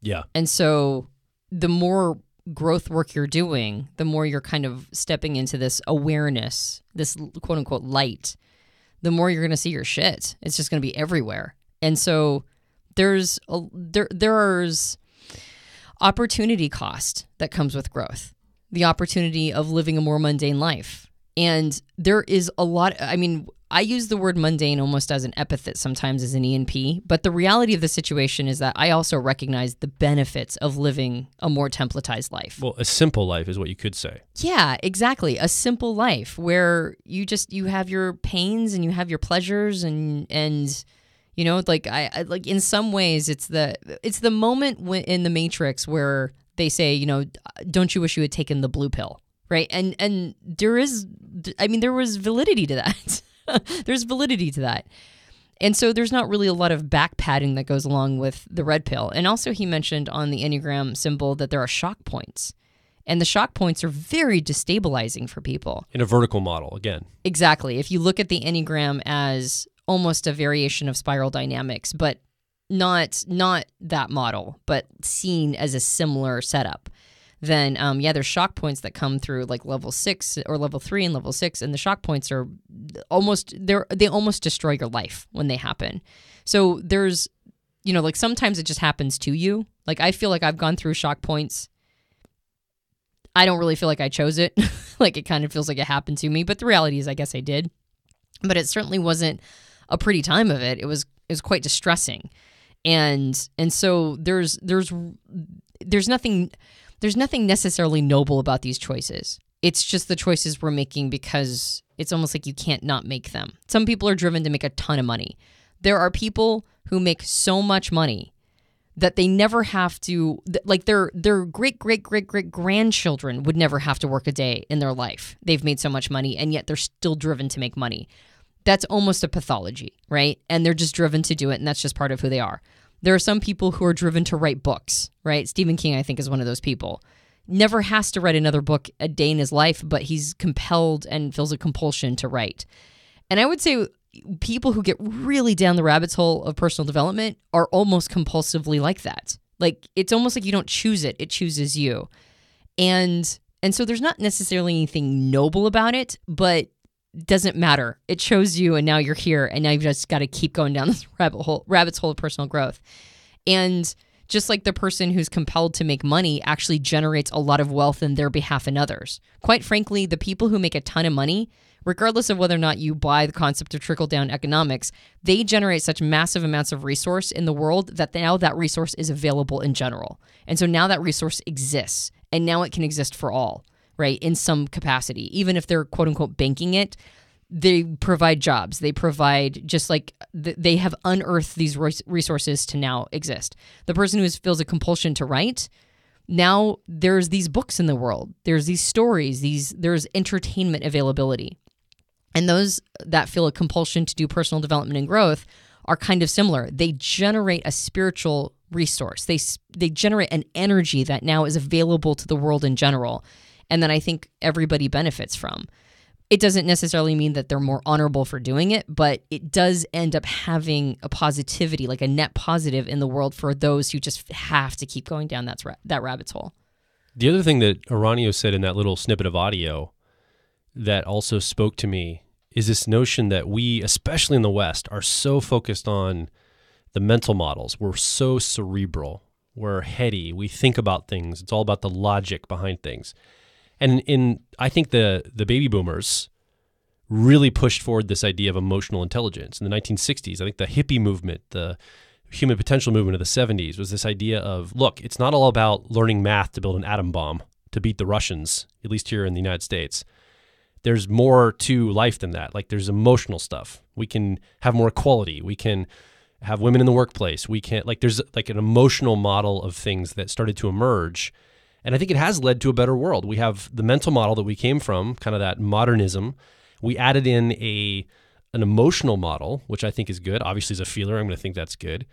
Yeah. And so the more growth work you're doing, the more you're kind of stepping into this awareness, this quote unquote light, the more you're going to see your shit. It's just going to be everywhere. And so there's opportunity cost that comes with growth, the opportunity of living a more mundane life. And there is a lot, I mean, I use the word mundane almost as an epithet sometimes as an ENP, but the reality of the situation is that I also recognize the benefits of living a more templatized life. Well, a simple life is what you could say. Yeah, exactly. A simple life where you have your pains and you have your pleasures and you know, like I like in some ways it's the moment in the Matrix where they say, you know, don't you wish you had taken the blue pill, right? And there was validity to that. There's validity to that. And so there's not really a lot of back padding that goes along with the red pill. And also he mentioned on the Enneagram symbol that there are shock points. And the shock points are very destabilizing for people. In a vertical model, again. Exactly. If you look at the Enneagram as almost a variation of spiral dynamics, but not that model, but seen as a similar setup, then there's shock points that come through like level 6 or level 3 and level 6, and the shock points are they almost destroy your life when they happen. So there's, you know, like sometimes it just happens to you. Like I feel like I've gone through shock points. I don't really feel like I chose it. Like it kind of feels like it happened to me, but the reality is I guess I did. But it certainly wasn't a pretty time of it. It was quite distressing. And so there's nothing necessarily noble about these choices. It's just the choices we're making because it's almost like you can't not make them. Some people are driven to make a ton of money. There are people who make so much money that they never have to, like their great-great-great-great-grandchildren would never have to work a day in their life. They've made so much money, and yet they're still driven to make money. That's almost a pathology, right? And they're just driven to do it, and that's just part of who they are. There are some people who are driven to write books, right? Stephen King, I think, is one of those people. Never has to write another book a day in his life, but he's compelled and feels a compulsion to write. And I would say people who get really down the rabbit hole of personal development are almost compulsively like that. Like, it's almost like you don't choose it. It chooses you. And so there's not necessarily anything noble about it, but doesn't matter. It chose you, and now you're here, and now you've just got to keep going down this rabbit's hole of personal growth. And just like the person who's compelled to make money actually generates a lot of wealth in their behalf and others. Quite frankly, the people who make a ton of money, regardless of whether or not you buy the concept of trickle-down economics, they generate such massive amounts of resource in the world that now that resource is available in general. And so now that resource exists, and now it can exist for all. Right, in some capacity, even if they're quote unquote banking it, they provide jobs. They provide just like they have unearthed these resources to now exist. The person who feels a compulsion to write, now there's these books in the world. There's these stories. There's entertainment availability, and those that feel a compulsion to do personal development and growth are kind of similar. They generate a spiritual resource. They generate an energy that now is available to the world in general. And then I think everybody benefits from. It doesn't necessarily mean that they're more honorable for doing it, but it does end up having a positivity, like a net positive in the world for those who just have to keep going down that rabbit's hole. The other thing that Uranio said in that little snippet of audio that also spoke to me is this notion that we, especially in the West, are so focused on the mental models. We're so cerebral. We're heady. We think about things. It's all about the logic behind things. And I think the baby boomers really pushed forward this idea of emotional intelligence. In the 1960s, I think the hippie movement, the human potential movement of the 70s was this idea of, look, it's not all about learning math to build an atom bomb to beat the Russians, at least here in the United States. There's more to life than that. Like, there's emotional stuff. We can have more equality. We can have women in the workplace. We can, like, there's like an emotional model of things that started to emerge. And I think it has led to a better world. We have the mental model that we came from, kind of that modernism. We added in an emotional model, which I think is good. Obviously, as a feeler, I'm going to think that's good.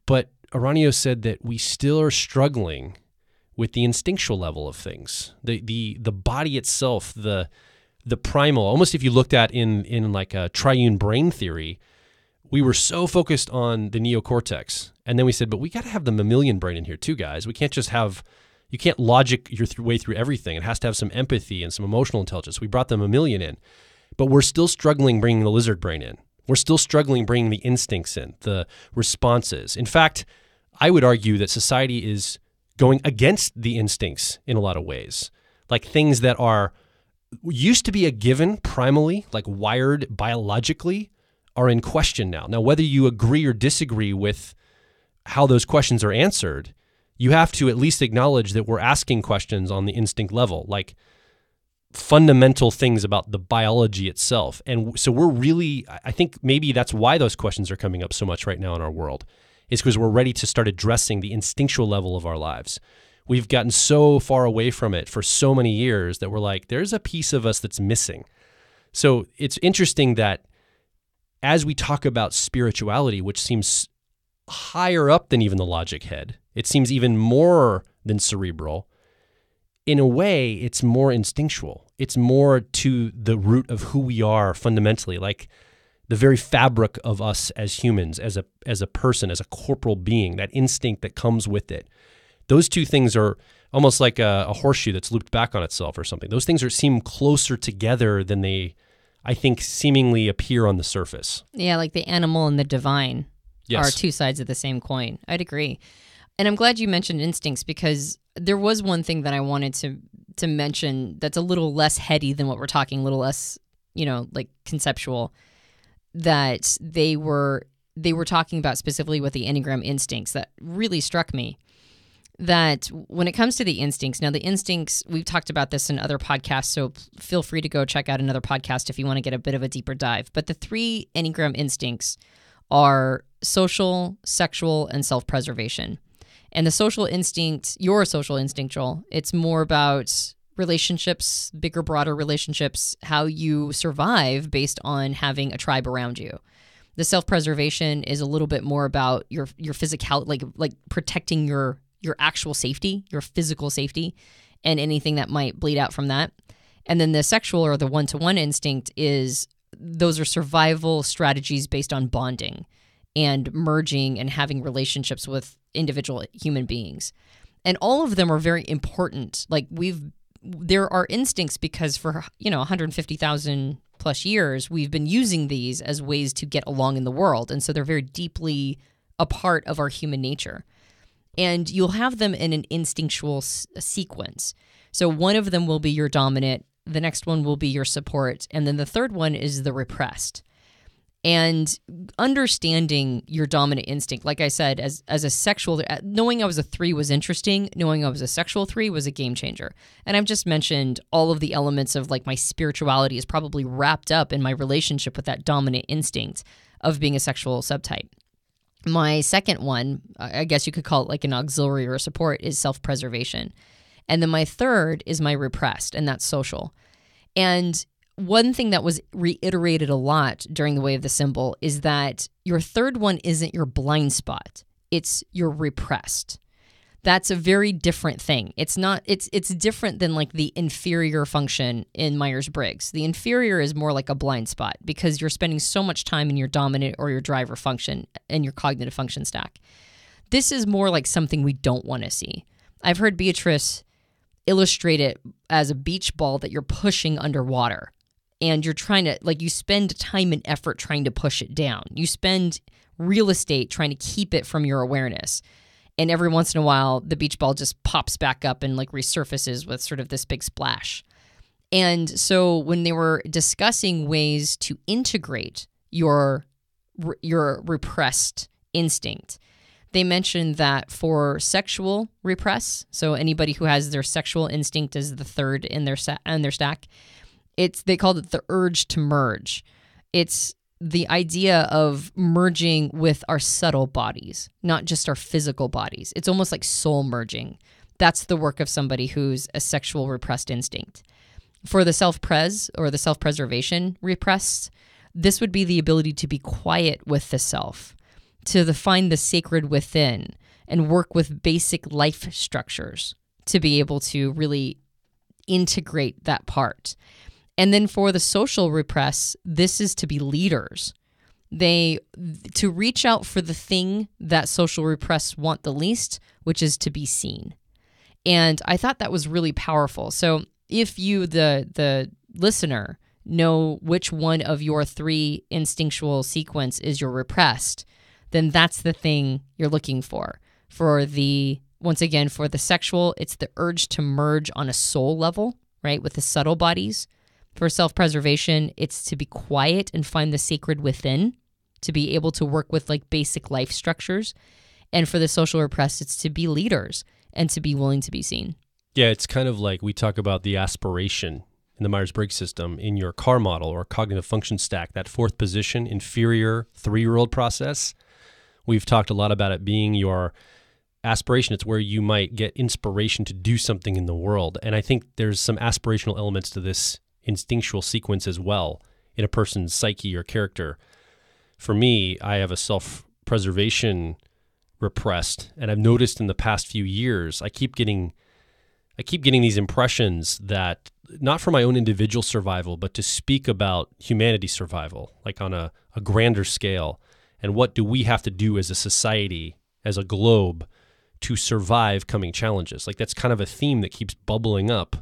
But Uranio said that we still are struggling with the instinctual level of things. The body itself, the primal, almost if you looked at in like a triune brain theory, we were so focused on the neocortex. And then we said, but we got to have the mammalian brain in here too, guys. We can't just you can't logic your way through everything. It has to have some empathy and some emotional intelligence. We brought the mammalian in. But we're still struggling bringing the lizard brain in. We're still struggling bringing the instincts in, the responses. In fact, I would argue that society is going against the instincts in a lot of ways. Like things that used to be a given primally, like wired biologically, are in question now. Now, whether you agree or disagree with how those questions are answered, you have to at least acknowledge that we're asking questions on the instinct level, like fundamental things about the biology itself. And so I think maybe that's why those questions are coming up so much right now in our world, is because we're ready to start addressing the instinctual level of our lives. We've gotten so far away from it for so many years that we're like, there's a piece of us that's missing. So it's interesting that as we talk about spirituality, which seems higher up than even the logic head, it seems even more than cerebral. In a way, it's more instinctual. It's more to the root of who we are fundamentally, like the very fabric of us as humans, as a person, as a corporal being, that instinct that comes with it. Those two things are almost like a horseshoe that's looped back on itself or something. Those things seem closer together than they, I think, seemingly appear on the surface. Yeah, like the animal and the divine Yes. are two sides of the same coin. I'd agree. And I'm glad you mentioned instincts, because there was one thing that I wanted to mention that's a little less heady than what we're talking, a little less, like conceptual, that they were talking about specifically with the Enneagram instincts that really struck me. That when it comes to the instincts, now the instincts, we've talked about this in other podcasts, so feel free to go check out another podcast if you want to get a bit of a deeper dive. But the 3 Enneagram instincts are social, sexual, and self-preservation. And the social instinct, your social instinctual, it's more about relationships, bigger, broader relationships, how you survive based on having a tribe around you. The self-preservation is a little bit more about your physical, like protecting your actual safety, your physical safety, and anything that might bleed out from that. And then the sexual or the one-to-one instinct those are survival strategies based on bonding and merging and having relationships with individual human beings. And all of them are very important. Like there are instincts because for 150,000 plus years, we've been using these as ways to get along in the world. And so they're very deeply a part of our human nature. And you'll have them in an instinctual sequence. So one of them will be your dominant, the next one will be your support, and then the third one is the repressed. And understanding your dominant instinct, like I said, as a sexual, knowing I was a 3 was interesting. Knowing I was a sexual 3 was a game changer. And I've just mentioned all of the elements of like my spirituality is probably wrapped up in my relationship with that dominant instinct of being a sexual subtype. My second one, I guess you could call it like an auxiliary or a support, is self-preservation. And then my third is my repressed, and that's social. And one thing that was reiterated a lot during the Way of the Symbol is that your third one isn't your blind spot. It's your repressed. That's a very different thing. It's different than like the inferior function in Myers-Briggs. The inferior is more like a blind spot because you're spending so much time in your dominant or your driver function and your cognitive function stack. This is more like something we don't want to see. I've heard Beatrice illustrate it as a beach ball that you're pushing underwater. and you're trying to, like, you spend time and effort trying to push it down. You spend real estate trying to keep it from your awareness. And every once in a while, the beach ball just pops back up and like resurfaces with sort of this big splash. And so when they were discussing ways to integrate your repressed instinct, they mentioned that for sexual repress, so anybody who has their sexual instinct as the third in their stack, they called it the urge to merge. It's the idea of merging with our subtle bodies, not just our physical bodies. It's almost like soul merging. That's the work of somebody who's a sexual repressed instinct. For the self-pres or the self-preservation repressed, this would be the ability to be quiet with the self, to find the sacred within and work with basic life structures to be able to really integrate that part. And then for the social repress, this is to be leaders. To reach out for the thing that social repress want the least, which is to be seen. And I thought that was really powerful. So if you, the listener, know which one of your 3 instinctual sequence is your repressed, then that's the thing you're looking for. Once again, for the sexual, it's the urge to merge on a soul level, right, with the subtle bodies. For self-preservation, it's to be quiet and find the sacred within, to be able to work with like basic life structures. And for the social repressed, it's to be leaders and to be willing to be seen. Yeah, it's kind of like we talk about the aspiration in the Myers-Briggs system in your CAR model or cognitive function stack, that 4th position, inferior 3-year-old process. We've talked a lot about it being your aspiration. It's where you might get inspiration to do something in the world. And I think there's some aspirational elements to this instinctual sequence as well in a person's psyche or character. For me, I have a self-preservation repressed, and I've noticed in the past few years, I keep getting these impressions that not for my own individual survival, but to speak about humanity's survival, like on a grander scale. And what do we have to do as a society, as a globe, to survive coming challenges? Like that's kind of a theme that keeps bubbling up.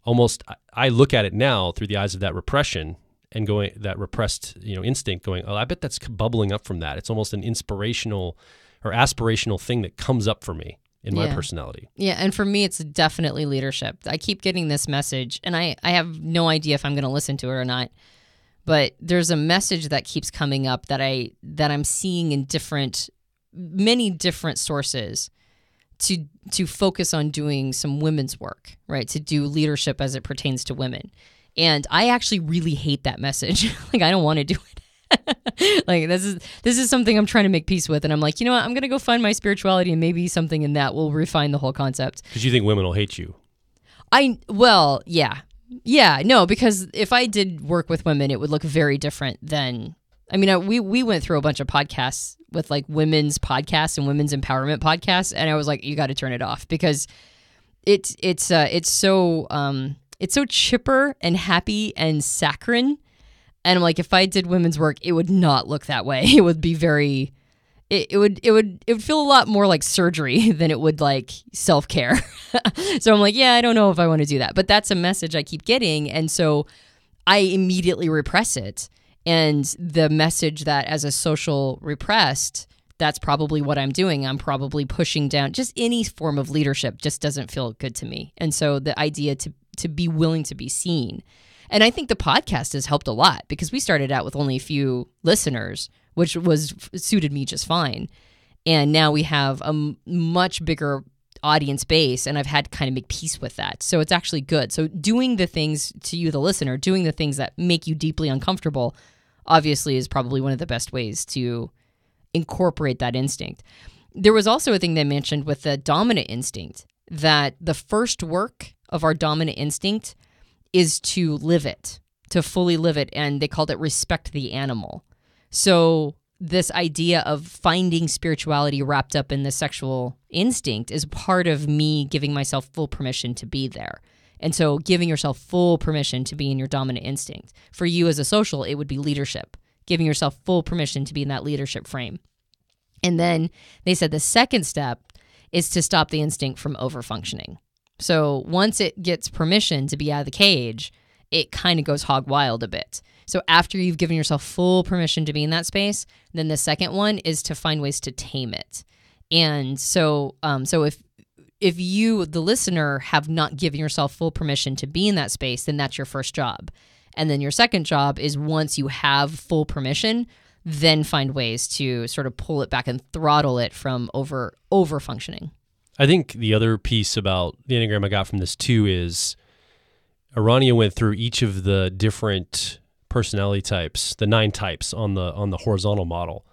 Almost, I look at it now through the eyes of that repression and going, that repressed, instinct going, oh, I bet that's bubbling up from that. It's almost an inspirational or aspirational thing that comes up for me in my personality. Yeah, and for me, it's definitely leadership. I keep getting this message, and I have no idea if I'm going to listen to it or not, but there's a message that keeps coming up that I'm seeing in many different sources to focus on doing some women's work, right? To do leadership as it pertains to women. And I actually really hate that message. Like, I don't want to do it. Like, this is something I'm trying to make peace with. And I'm like, you know what? I'm going to go find my spirituality, and maybe something in that will refine the whole concept. Because you think women will hate you. Yeah, no, because if I did work with women, it would look very different than, we went through a bunch of podcasts with like women's podcasts and women's empowerment podcasts. And I was like, you got to turn it off because it's so chipper and happy and saccharine. And I'm like, if I did women's work, it would not look that way. It would be it would feel a lot more like surgery than it would like self-care. So I'm like, yeah, I don't know if I want to do that. But that's a message I keep getting. And so I immediately repress it. And the message that as a social repressed, that's probably what I'm doing. I'm probably pushing down just any form of leadership just doesn't feel good to me. And so the idea to be willing to be seen. And I think the podcast has helped a lot because we started out with only a few listeners, which suited me just fine. And now we have a much bigger audience base, and I've had to kind of make peace with that. So it's actually good. So doing the things to you, the listener, doing the things that make you deeply uncomfortable, obviously is probably one of the best ways to incorporate that instinct. There was also a thing they mentioned with the dominant instinct, that the first work of our dominant instinct is to live it, to fully live it. And they called it respect the animal. So this idea of finding spirituality wrapped up in the sexual instinct is part of me giving myself full permission to be there. And so giving yourself full permission to be in your dominant instinct. For you as a social, it would be leadership, giving yourself full permission to be in that leadership frame. And then they said the second step is to stop the instinct from overfunctioning. So once it gets permission to be out of the cage it kind of goes hog wild a bit. So after you've given yourself full permission to be in that space, then the second one is to find ways to tame it. And so if you, the listener, have not given yourself full permission to be in that space, then that's your first job. And then your second job is, once you have full permission, then find ways to sort of pull it back and throttle it from over functioning. I think the other piece about the Enneagram I got from this too is Uranio went through each of the different personality types, the 9 types on the horizontal model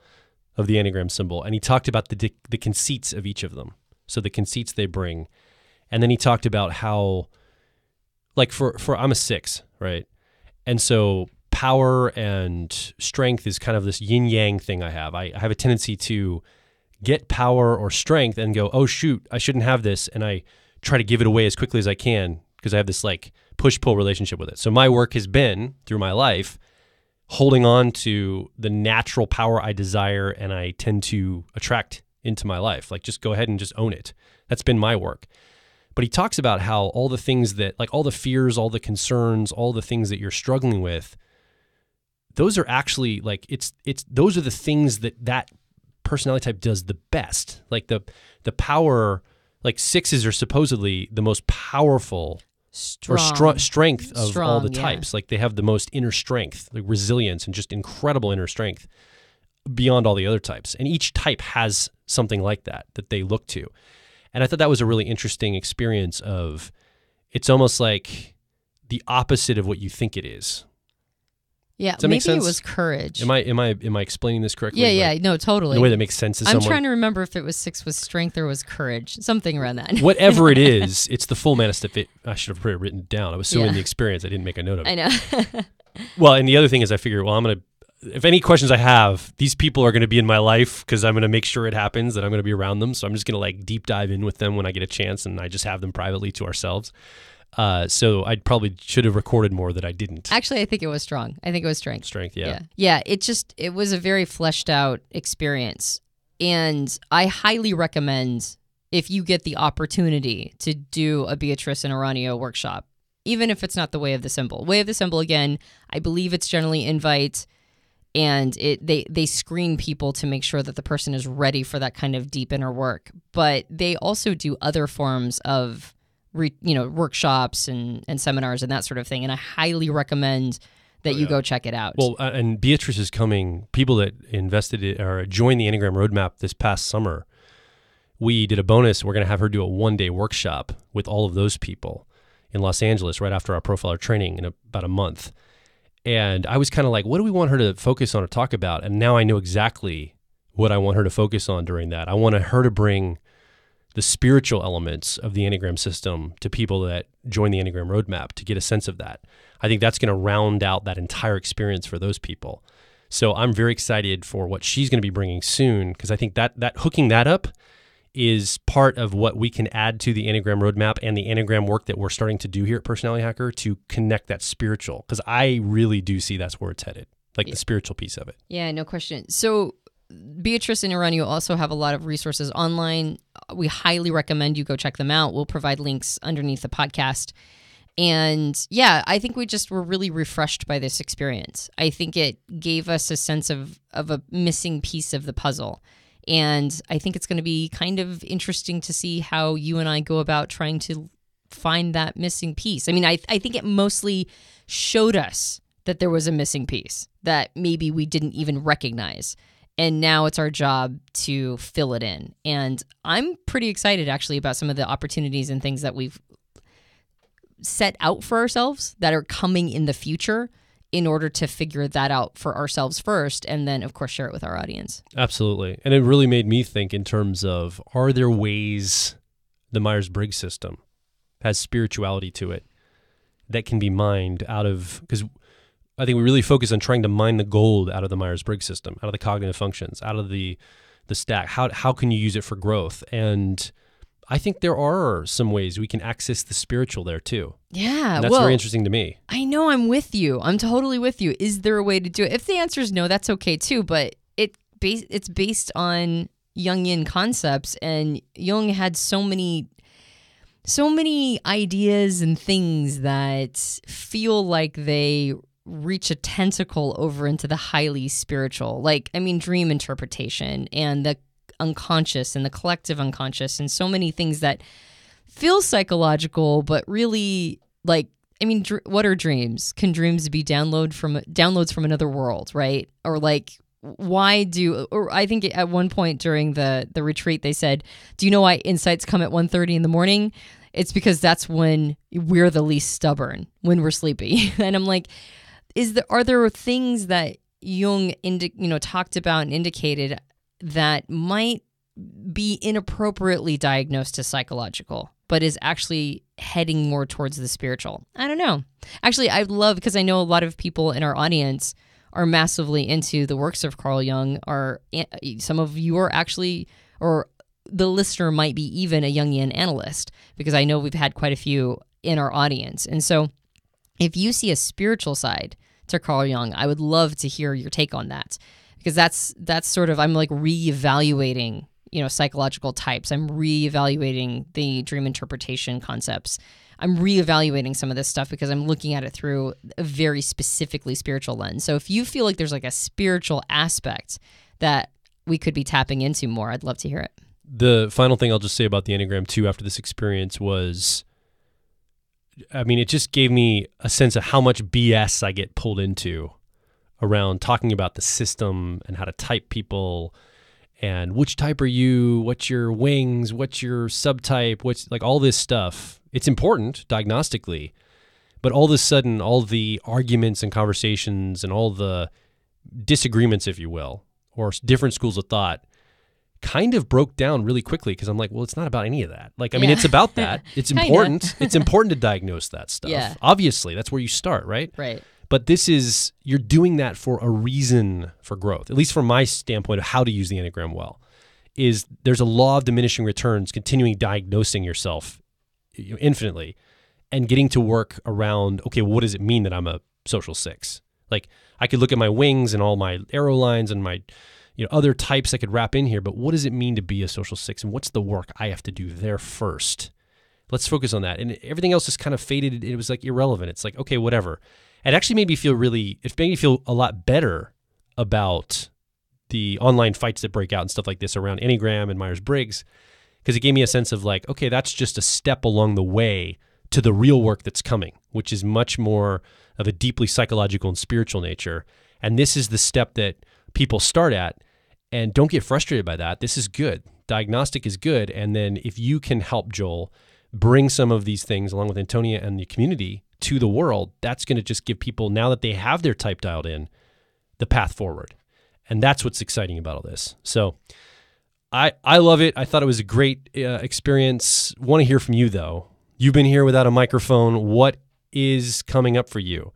of the Enneagram symbol, and he talked about the conceits of each of them. So the conceits they bring, and then he talked about how, like for I'm a 6, right? And so power and strength is kind of this yin yang thing I have. I have a tendency to get power or strength and go, oh shoot, I shouldn't have this, and I try to give it away as quickly as I can because I have this like push-pull relationship with it. So my work has been, through my life, holding on to the natural power I desire and I tend to attract into my life. Like, just go ahead and just own it. That's been my work. But he talks about how all the things that, like all the fears, all the concerns, all the things that you're struggling with, those are actually like, those are the things that personality type does the best. Like the power, like 6s are supposedly the most powerful strength of all the types. Like they have the most inner strength, like resilience and just incredible inner strength beyond all the other types. And each type has something like that they look to. And I thought that was a really interesting experience of, it's almost like the opposite of what you think it is. Yeah, Does that make sense? It was courage. Am I explaining this correctly? Yeah, no, totally. In a way that makes sense to someone. I'm trying to remember if it was 6 was strength or was courage, something around that. Whatever it is, it's the full manifestation. I should have probably written it down. I was so in the experience, I didn't make a note of it. I know. Well, and the other thing is, I figure, if any questions I have, these people are going to be in my life because I'm going to make sure it happens, that I'm going to be around them. So I'm just going to like deep dive in with them when I get a chance, and I just have them privately to ourselves. So I probably should have recorded more that I didn't. Actually, I think it was strong. I think it was strength. Strength, yeah. Yeah, it was a very fleshed out experience. And I highly recommend, if you get the opportunity to do a Beatrice and Uranio workshop, even if it's not the Way of the Symbol. Way of the Symbol, again, I believe it's generally invite, and they screen people to make sure that the person is ready for that kind of deep inner work. But they also do other forms of workshops and seminars and that sort of thing. And I highly recommend that you go check it out. Well, and Beatrice is coming. People that invested in, or joined the Enneagram Roadmap this past summer, we did a bonus. We're going to have her do a 1-day workshop with all of those people in Los Angeles right after our profiler training in about a month. And I was kind of like, what do we want her to focus on or talk about? And now I know exactly what I want her to focus on during that. I want her to bring the spiritual elements of the Enneagram system to people that join the Enneagram Roadmap to get a sense of that. I think that's going to round out that entire experience for those people. So I'm very excited for what she's going to be bringing soon, because I think that hooking that up is part of what we can add to the Enneagram Roadmap and the Enneagram work that we're starting to do here at Personality Hacker to connect that spiritual, because I really do see that's where it's headed, like the spiritual piece of it. Yeah, no question. So Beatrice and Uranio also have a lot of resources online. We highly recommend you go check them out. We'll provide links underneath the podcast. And yeah, I think we just were really refreshed by this experience. I think it gave us a sense of a missing piece of the puzzle. And I think it's going to be kind of interesting to see how you and I go about trying to find that missing piece. I mean, I think it mostly showed us that there was a missing piece that maybe we didn't even recognize. And now it's our job to fill it in. And I'm pretty excited, actually, about some of the opportunities and things that we've set out for ourselves that are coming in the future in order to figure that out for ourselves first, and then, of course, share it with our audience. Absolutely. And it really made me think in terms of, are there ways the Myers-Briggs system has spirituality to it that can be mined out of, because I think we really focus on trying to mine the gold out of the Myers-Briggs system, out of the cognitive functions, out of the stack. How can you use it for growth? And I think there are some ways we can access the spiritual there too. Yeah. And that's very interesting to me. I know, I'm with you. I'm totally with you. Is there a way to do it? If the answer is no, that's okay too. But it's based on Jungian concepts, and Jung had so many so many ideas and things that feel like they reach a tentacle over into the highly spiritual, like, I mean, dream interpretation and the unconscious and the collective unconscious, and so many things that feel psychological, but really, like, I mean, what are dreams? Can dreams be downloads from another world, right? Or like, or I think at one point during the retreat, they said, do you know why insights come at 1:30 in the morning? It's because that's when we're the least stubborn, when we're sleepy. And I'm like, are there things that Jung talked about and indicated that might be inappropriately diagnosed as psychological, but is actually heading more towards the spiritual? I don't know. Actually, I love, because I know a lot of people in our audience are massively into the works of Carl Jung, or some of you are actually, or the listener might be even a Jungian analyst, because I know we've had quite a few in our audience. And so if you see a spiritual side to Carl Jung, I would love to hear your take on that, because that's sort of, I'm like reevaluating, psychological types. I'm reevaluating the dream interpretation concepts. I'm reevaluating some of this stuff because I'm looking at it through a very specifically spiritual lens. So if you feel like there's like a spiritual aspect that we could be tapping into more, I'd love to hear it. The final thing I'll just say about the Enneagram 2 after this experience was, I mean, it just gave me a sense of how much BS I get pulled into around talking about the system and how to type people and which type are you, what's your wings, what's your subtype, what's like all this stuff. It's important diagnostically, but all of a sudden, all the arguments and conversations and all the disagreements, if you will, or different schools of thought kind of broke down really quickly, because I'm like, well, it's not about any of that. Like, I mean, it's about that. It's important. It's important to diagnose that stuff. Yeah. Obviously, that's where you start, right? Right. But you're doing that for a reason for growth, at least from my standpoint of how to use the Enneagram well, is there's a law of diminishing returns, continuing diagnosing yourself infinitely and getting to work around, okay, well, what does it mean that I'm a social 6? Like, I could look at my wings and all my arrow lines and my other types I could wrap in here, but what does it mean to be a social 6, and what's the work I have to do there first? Let's focus on that. And everything else just kind of faded. It was like irrelevant. It's like, okay, whatever. It actually made me feel a lot better about the online fights that break out and stuff like this around Enneagram and Myers-Briggs, because it gave me a sense of like, okay, that's just a step along the way to the real work that's coming, which is much more of a deeply psychological and spiritual nature. And this is the step that people start at, and don't get frustrated by that. This is good. Diagnostic is good. And then if you can help Joel bring some of these things along with Antonia and the community to the world, that's going to just give people, now that they have their type dialed in, the path forward. And that's what's exciting about all this. So I love it. I thought it was a great experience. Want to hear from you, though. You've been here without a microphone. What is coming up for you?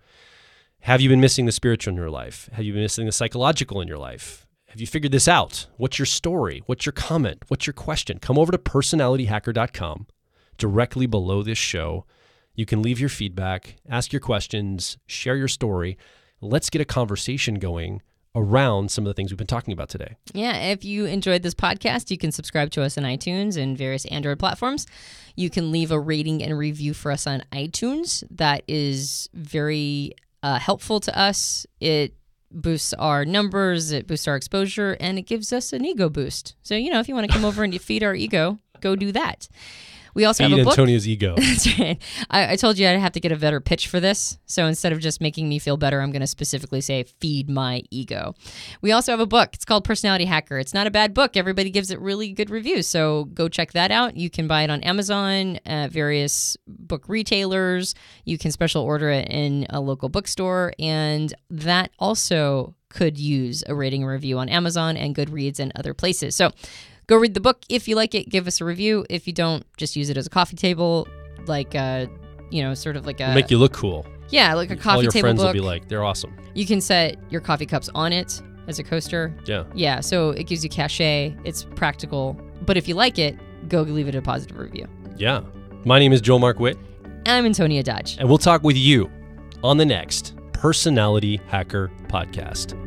Have you been missing the spiritual in your life? Have you been missing the psychological in your life? Have you figured this out? What's your story? What's your comment? What's your question? Come over to personalityhacker.com. Directly below this show, you can leave your feedback, ask your questions, share your story. Let's get a conversation going around some of the things we've been talking about today. Yeah, if you enjoyed this podcast, you can subscribe to us on iTunes and various Android platforms. You can leave a rating and review for us on iTunes. That is very helpful to us. It boosts our numbers, it boosts our exposure, and it gives us an ego boost. So, if you want to come over and you feed our ego, go do that. We also have a book. Antonia's ego. That's right. I told you I'd have to get a better pitch for this. So instead of just making me feel better, I'm going to specifically say, feed my ego. We also have a book. It's called Personality Hacker. It's not a bad book. Everybody gives it really good reviews. So go check that out. You can buy it on Amazon, various book retailers. You can special order it in a local bookstore. And that also could use a rating and review on Amazon and Goodreads and other places. So go read the book. If you like it, give us a review. If you don't, just use it as a coffee table, like sort of like a... Make you look cool. Yeah, like a coffee table book. All your friends will be like, they're awesome. You can set your coffee cups on it as a coaster. Yeah. Yeah, so it gives you cachet. It's practical. But if you like it, go leave it a positive review. Yeah. My name is Joel Mark Witt. I'm Antonia Dodge. And we'll talk with you on the next Personality Hacker Podcast.